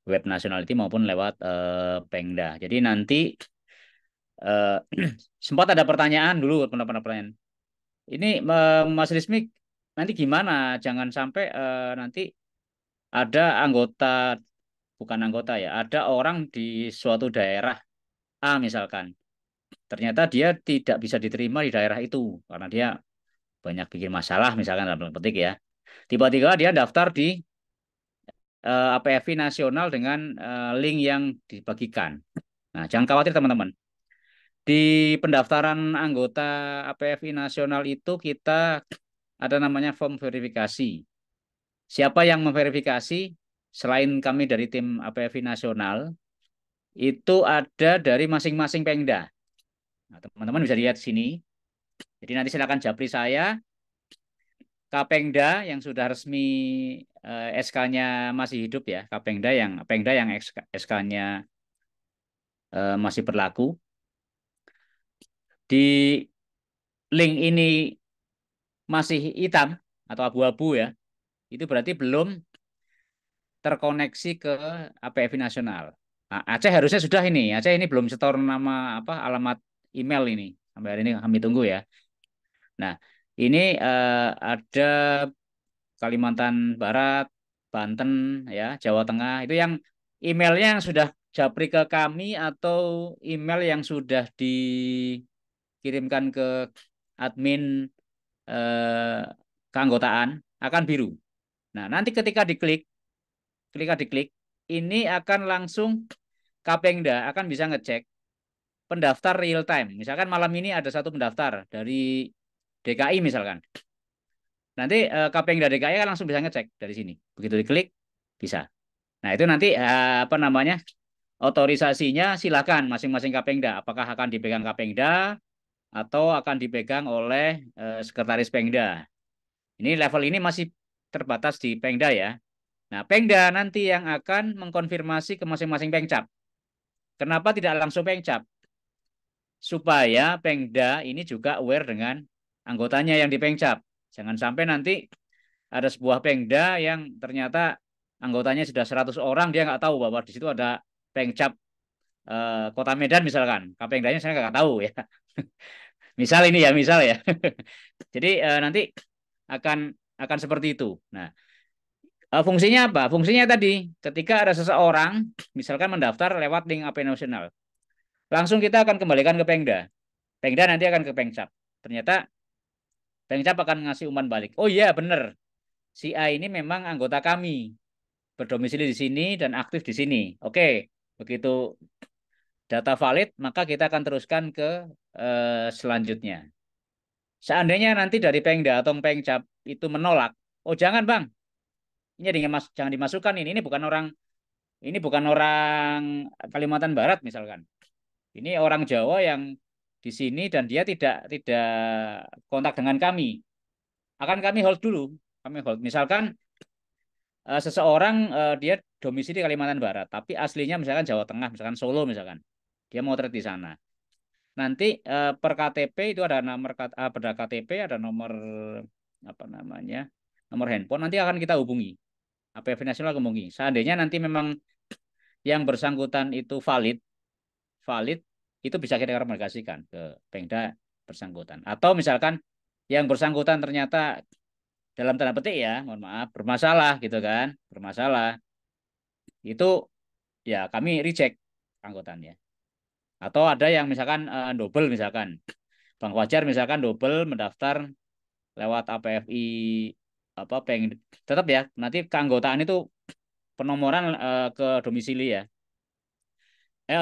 web nationality maupun lewat Pengda. Jadi nanti eh, sempat ada pertanyaan dulu, pertanyaan. Ini Mas Rismi nanti gimana? Jangan sampai nanti ada anggota, bukan anggota ya, ada orang di suatu daerah A misalkan. Ternyata dia tidak bisa diterima di daerah itu karena dia banyak bikin masalah misalkan dalam tanda petik ya. Tiba-tiba dia daftar di APFI nasional dengan link yang dibagikan. Nah, jangan khawatir teman-teman. Di pendaftaran anggota APFI nasional itu kita ada namanya form verifikasi. Siapa yang memverifikasi selain kami dari tim APFI nasional itu ada dari masing-masing Pengda. Nah, teman-teman bisa lihat di sini. Jadi nanti silakan japri saya, Kapengda yang sudah resmi SK-nya masih hidup ya, Pengda yang SK-nya masih berlaku. Di link ini masih hitam atau abu-abu ya, itu berarti belum terkoneksi ke APFI nasional. Nah, Aceh harusnya sudah ini. Aceh ini belum setor nama alamat email ini. Sampai hari ini kami tunggu ya. Nah, ini ada Kalimantan Barat, Banten, ya, Jawa Tengah. Itu yang emailnya yang sudah japri ke kami atau email yang sudah dikirimkan ke admin keanggotaan akan biru. Nah, nanti ketika diklik, ini akan langsung Kapengda akan bisa ngecek pendaftar real time. Misalkan malam ini ada satu pendaftar dari DKI misalkan. Nanti Kapengda DKI kan langsung bisa ngecek dari sini. Begitu diklik bisa. Nah, itu nanti otorisasinya silakan masing-masing Kapengda. Apakah akan dipegang Kapengda atau akan dipegang oleh sekretaris Pengda. Ini level ini masih terbatas di Pengda ya. Nah, Pengda nanti yang akan mengkonfirmasi ke masing-masing Pengcap. Kenapa tidak langsung Pengcap? Supaya Pengda ini juga aware dengan anggotanya yang di Pengcap. Jangan sampai nanti ada sebuah Pengda yang ternyata anggotanya sudah 100 orang, dia nggak tahu bahwa di situ ada Pengcap Kota Medan misalkan. Kapengdanya saya nggak tahu ya. Misal ini ya, misal ya. Jadi nanti akan seperti itu. Nah, fungsinya apa? Fungsinya tadi, ketika ada seseorang, misalkan mendaftar lewat link AP Nasional, langsung kita akan kembalikan ke Pengda. Pengda nanti akan ke Pengcap. Ternyata Pengcap akan ngasih umpan balik. Oh iya, benar. Si A ini memang anggota kami, berdomisili di sini dan aktif di sini. Oke, begitu data valid, maka kita akan teruskan ke selanjutnya. Seandainya nanti dari Pengda atau Pengcap itu menolak, oh jangan bang, ini jangan dimasukkan ini bukan orang Kalimantan Barat misalkan. Ini orang Jawa yang di sini dan dia tidak kontak dengan kami. Akan kami hold dulu. Kami hold. Misalkan seseorang dia domisili Kalimantan Barat, tapi aslinya misalkan Jawa Tengah, misalkan Solo misalkan. Dia mau trade di sana. Nanti per KTP itu ada nomor pada KTP ada nomor nomor handphone, nanti akan kita hubungi. APFI nasional hubungi. Seandainya nanti memang yang bersangkutan itu valid itu bisa kita komunikasikan ke Pengda bersangkutan. Atau misalkan yang bersangkutan ternyata dalam tanda petik ya, mohon maaf, bermasalah gitu kan, itu ya kami reject anggotannya. Atau ada yang misalkan double misalkan, Bang Fajar misalkan double mendaftar lewat APFI tetap ya, nanti keanggotaan itu penomoran ke domisili ya.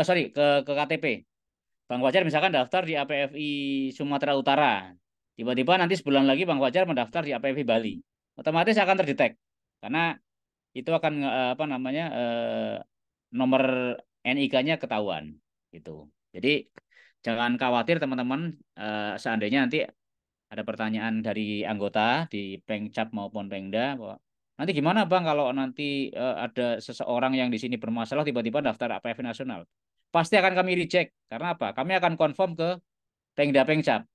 Sorry, ke KTP. Bang Fajar misalkan daftar di APFI Sumatera Utara. Tiba-tiba nanti sebulan lagi Bang Fajar mendaftar di APFI Bali. Otomatis akan terdetek. Karena itu akan nomor NIK-nya ketahuan gitu. Jadi jangan khawatir teman-teman, seandainya nanti ada pertanyaan dari anggota di Pengcap maupun Pengda, bahwa nanti gimana Bang kalau nanti ada seseorang yang di sini bermasalah tiba-tiba daftar APF nasional. Pasti akan kami reject. Karena apa? Kami akan konfirm ke Pengda Pengcap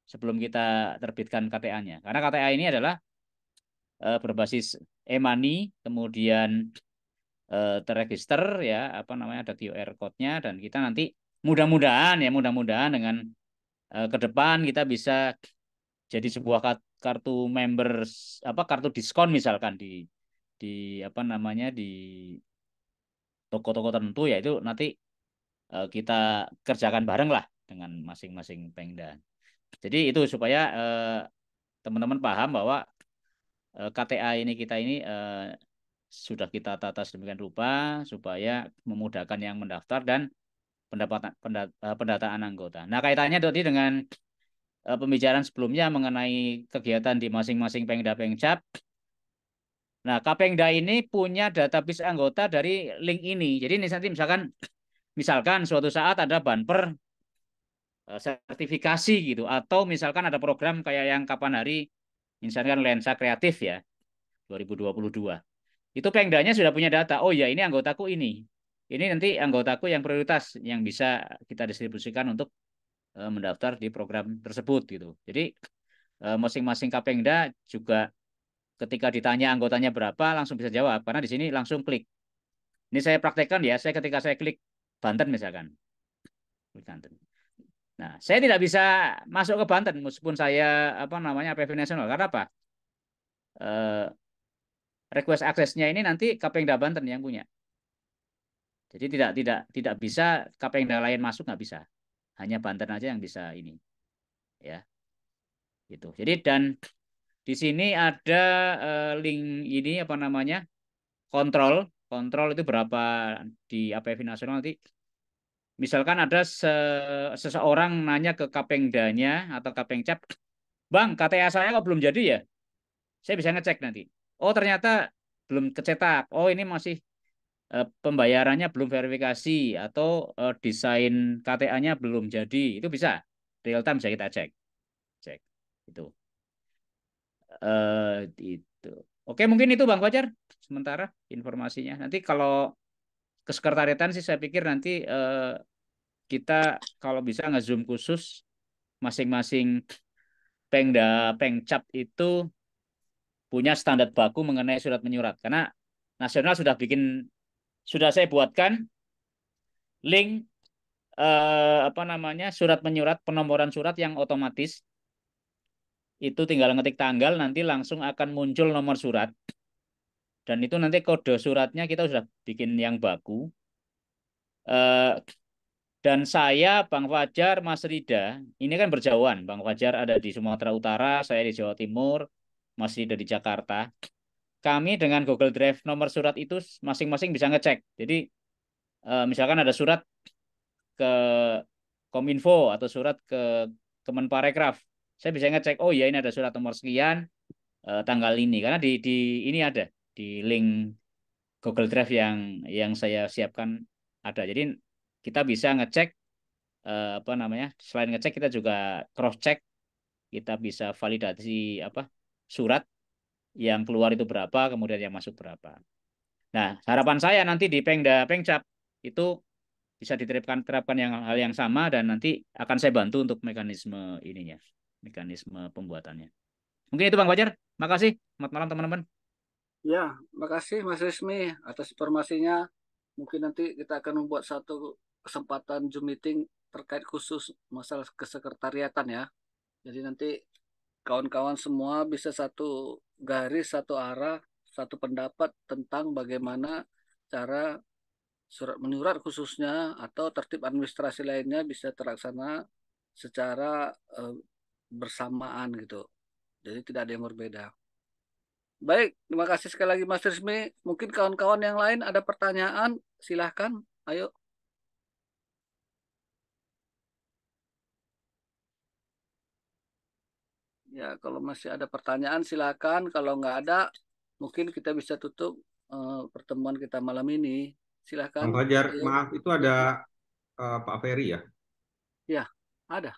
sebelum kita terbitkan KTA-nya. Karena KTA ini adalah berbasis e-money, kemudian terregister ya, apa namanya, ada QR code-nya, dan kita nanti mudah-mudahan dengan ke depan kita bisa jadi sebuah kartu members, apa, kartu diskon misalkan di apa namanya, di toko-toko tertentu, ya itu nanti kita kerjakan bareng lah dengan masing-masing Pengda. Jadi itu supaya teman-teman paham bahwa KTA kita ini sudah kita tata sedemikian rupa supaya memudahkan yang mendaftar dan pendataan anggota. Nah, kaitannya tadi dengan pembicaraan sebelumnya mengenai kegiatan di masing-masing Pengda Pengcap. Nah, Kapengda ini punya database anggota dari link ini. Jadi ini nanti misalkan suatu saat ada banper sertifikasi gitu, atau misalkan ada program kayak yang kapan hari misalkan Lensa Kreatif ya 2022. Itu Pengdanya sudah punya data. Oh ya, ini anggotaku ini. Ini nanti anggotaku yang prioritas yang bisa kita distribusikan untuk mendaftar di program tersebut gitu. Jadi masing-masing Kapengda juga ketika ditanya anggotanya berapa langsung bisa jawab, karena di sini langsung klik. Ini saya praktekkan ya, ketika saya klik Banten misalkan. Klik Banten. Nah, saya tidak bisa masuk ke Banten meskipun saya apa namanya APV nasional. Karena apa? Request aksesnya ini nanti Kapengda Banten yang punya. Jadi tidak bisa Kapengda lain masuk, nggak bisa. Hanya Banten aja yang bisa ini. Ya. Gitu. Jadi dan di sini ada link ini apa namanya? Kontrol itu berapa di APV nasional nanti. Misalkan ada seseorang nanya ke Kapengdanya atau Kapengcap, Bang, KTA saya kok belum jadi ya? Saya bisa ngecek nanti. Oh, ternyata belum kecetak. Oh, ini masih pembayarannya belum verifikasi, atau desain KTA-nya belum jadi. Itu bisa real time bisa kita cek. Itu. Itu. Oke, mungkin itu Bang Fajar sementara informasinya. Nanti kalau kesekretariatan sih saya pikir nanti kita kalau bisa nge-zoom khusus masing-masing Pengda Pengcap itu punya standar baku mengenai surat menyurat, karena nasional sudah saya buatkan link apa namanya, surat menyurat, penomboran surat yang otomatis. Itu tinggal ngetik tanggal, nanti langsung akan muncul nomor surat. Dan itu nanti kode suratnya kita sudah bikin yang baku. Dan saya, Bang Fajar, Mas Rida, ini kan berjauhan. Bang Fajar ada di Sumatera Utara, saya di Jawa Timur, Mas Rida di Jakarta. Kami dengan Google Drive nomor surat itu masing-masing bisa ngecek. Jadi misalkan ada surat ke Kominfo atau surat ke Kemenparekraf, saya bisa ngecek, oh ya ini ada surat nomor sekian, tanggal ini, karena di ini ada di link Google Drive yang saya siapkan ada. Jadi kita bisa ngecek apa namanya, selain ngecek kita juga cross check, kita bisa validasi apa surat yang keluar itu berapa, kemudian yang masuk berapa. Nah, harapan saya nanti di Pengda Pengcap itu bisa terapkan hal yang sama, dan nanti akan saya bantu untuk mekanisme ininya, mekanisme pembuatannya. Mungkin itu Bang Fajar. Makasih. Selamat malam teman-teman. Ya, makasih Mas Rismi atas informasinya. Mungkin nanti kita akan membuat satu kesempatan Zoom meeting terkait khusus masalah kesekretariatan ya. Jadi nanti kawan-kawan semua bisa satu garis, satu arah, satu pendapat tentang bagaimana cara surat menyurat khususnya atau tertib administrasi lainnya bisa terlaksana secara bersamaan gitu. Jadi tidak ada yang berbeda. Baik, terima kasih sekali lagi Mas Rismi. Mungkin kawan-kawan yang lain ada pertanyaan, silahkan. Ayo. Ya, kalau masih ada pertanyaan silakan. Kalau nggak ada, mungkin kita bisa tutup pertemuan kita malam ini. Silakan. Bang Fajar, Ayo. maaf itu ada Pak Ferry ya. Ada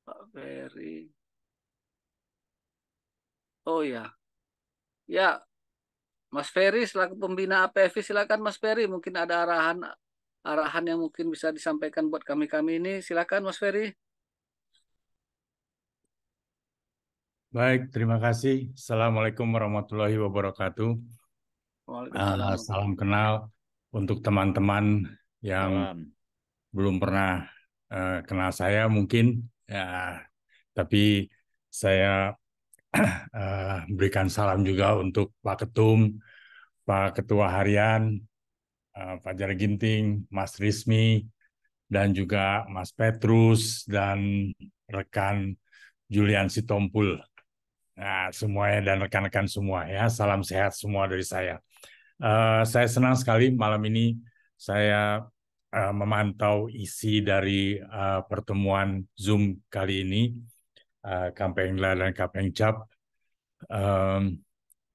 Pak Ferry. Oh ya, ya Mas Ferry selaku pembina APFI, silakan Mas Ferry, mungkin ada arahan yang mungkin bisa disampaikan buat kami-kami ini. Silakan Mas Ferry. Baik, terima kasih. Assalamualaikum warahmatullahi wabarakatuh. Waalaikumsalam. Salam kenal untuk teman-teman yang Salam. belum pernah kenal saya mungkin, ya, tapi saya berikan salam juga untuk Pak Ketum, Pak Ketua Harian, Fajar Ginting, Mas Rismi, dan juga Mas Petrus dan rekan Julian Sitompul. Nah, semuanya dan rekan-rekan semua ya, salam sehat semua dari saya. Saya senang sekali malam ini saya memantau isi dari pertemuan Zoom kali ini, Kapengla dan Kapengcap,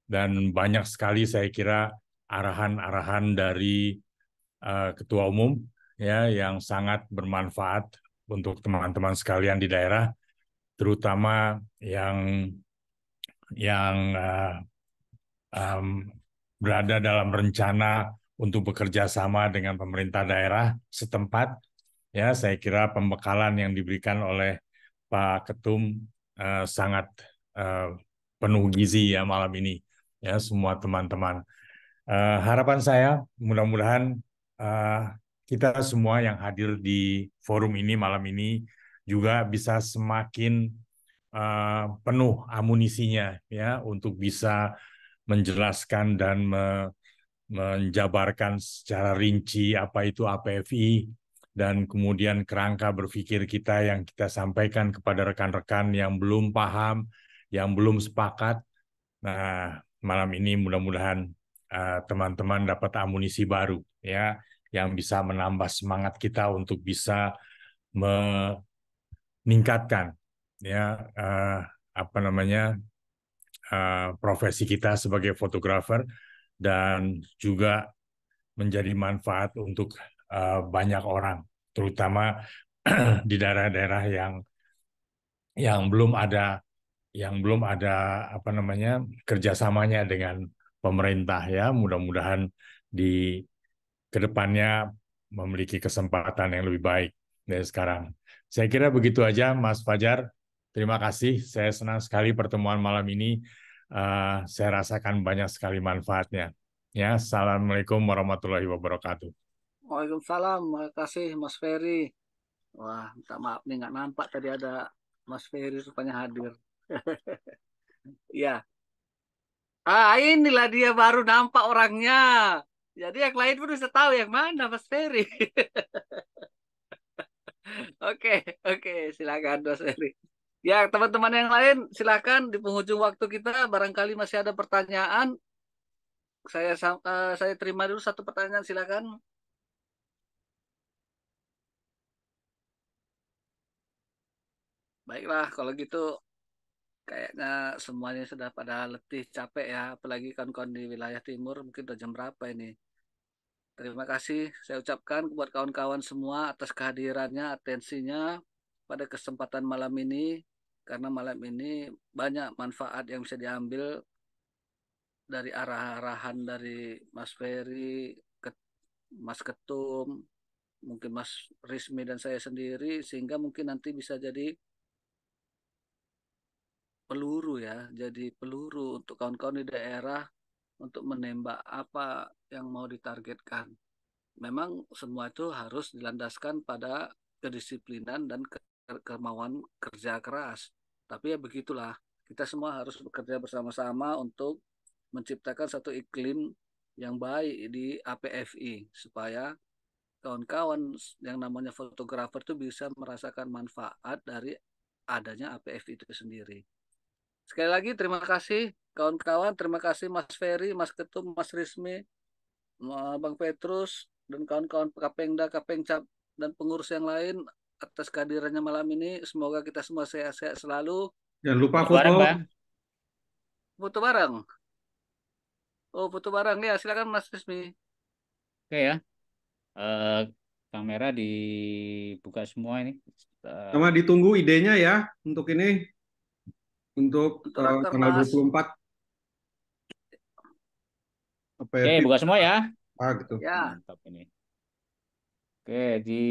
dan banyak sekali saya kira arahan-arahan dari Ketua Umum ya yang sangat bermanfaat untuk teman-teman sekalian di daerah, terutama yang berada dalam rencana untuk bekerja sama dengan pemerintah daerah setempat. Ya, saya kira pembekalan yang diberikan oleh Pak Ketum sangat penuh gizi ya malam ini. Ya, semua teman-teman. Harapan saya mudah-mudahan kita semua yang hadir di forum ini malam ini juga bisa semakin penuh amunisinya ya untuk bisa menjelaskan dan menjabarkan secara rinci apa itu APFI dan kemudian kerangka berpikir kita yang kita sampaikan kepada rekan-rekan yang belum paham, yang belum sepakat. Nah, malam ini mudah-mudahan teman-teman dapat amunisi baru ya yang bisa menambah semangat kita untuk bisa meningkatkan ya profesi kita sebagai fotografer dan juga menjadi manfaat untuk banyak orang, terutama di daerah-daerah yang belum ada kerjasamanya dengan pemerintah ya. Mudah-mudahan di kedepannya memiliki kesempatan yang lebih baik dari sekarang. Saya kira begitu aja, Mas Fajar. Terima kasih. Saya senang sekali pertemuan malam ini. Saya rasakan banyak sekali manfaatnya. Ya, assalamualaikum warahmatullahi wabarakatuh. Waalaikumsalam. Terima kasih Mas Ferry. Wah, minta maaf nih nggak nampak tadi ada Mas Ferry rupanya hadir. Ya. Inilah dia baru nampak orangnya. Jadi yang lain pun bisa tahu yang mana Mas Ferry. Oke, oke, silakan Mas Ferry. Ya, teman-teman yang lain silakan di penghujung waktu kita barangkali masih ada pertanyaan. Saya terima dulu satu pertanyaan, silakan. Baiklah, kalau gitu kayaknya semuanya sudah pada letih, capek ya, apalagi kawan-kawan di wilayah timur, mungkin udah jam berapa ini. Terima kasih saya ucapkan buat kawan-kawan semua atas kehadirannya, atensinya pada kesempatan malam ini, karena malam ini banyak manfaat yang bisa diambil dari arah-arahan dari Mas Ferry, Mas Ketum, mungkin Mas Rismi dan saya sendiri, sehingga mungkin nanti bisa jadi peluru ya, jadi peluru untuk kawan-kawan di daerah untuk menembak apa yang mau ditargetkan. Memang semua itu harus dilandaskan pada kedisiplinan dan kemauan kerja keras. Tapi ya begitulah, kita semua harus bekerja bersama-sama untuk menciptakan satu iklim yang baik di APFI supaya kawan-kawan yang namanya fotografer itu bisa merasakan manfaat dari adanya APFI itu sendiri. Sekali lagi terima kasih kawan-kawan, terima kasih Mas Ferry, Mas Ketum, Mas Rismi, Bang Petrus, dan kawan-kawan Kapengda, Kapengcap, dan pengurus yang lain atas kehadirannya malam ini. Semoga kita semua sehat-sehat selalu. Jangan lupa Foto bareng, foto. Bang. Foto bareng. Oh, foto bareng ya. Silakan Mas Rismi. Oke ya. Eh, kamera dibuka semua ini. Sama ditunggu idenya ya untuk ini, untuk Untuk tanggal rakernas. 24. Oke, buka semua ya. Gitu. Ya. Mantap ini. Oke, di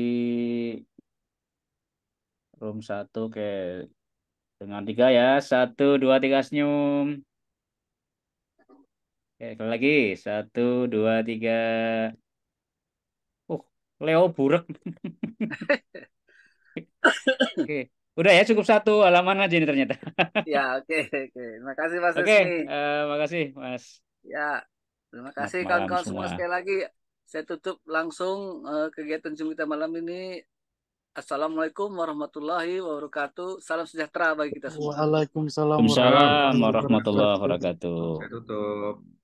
room 1, oke. Dengan 3 ya. 1, 2, 3 senyum. Oke, sekali lagi. 1, 2, 3. Leo burak. Oke. Udah ya, cukup 1 halaman aja ini ternyata. Ya, oke. Terima kasih Mas Oke, Resmi. makasih Mas. Ya, terima kasih Selamat malam kawan-kawan semua. semua. Sekali lagi saya tutup langsung kegiatan Zoom kita malam ini. Assalamualaikum warahmatullahi wabarakatuh. Salam sejahtera bagi kita semua. Waalaikumsalam Waalaikumsalam warahmatullahi warahmatullahi wabarakatuh. wabarakatuh. Saya tutup.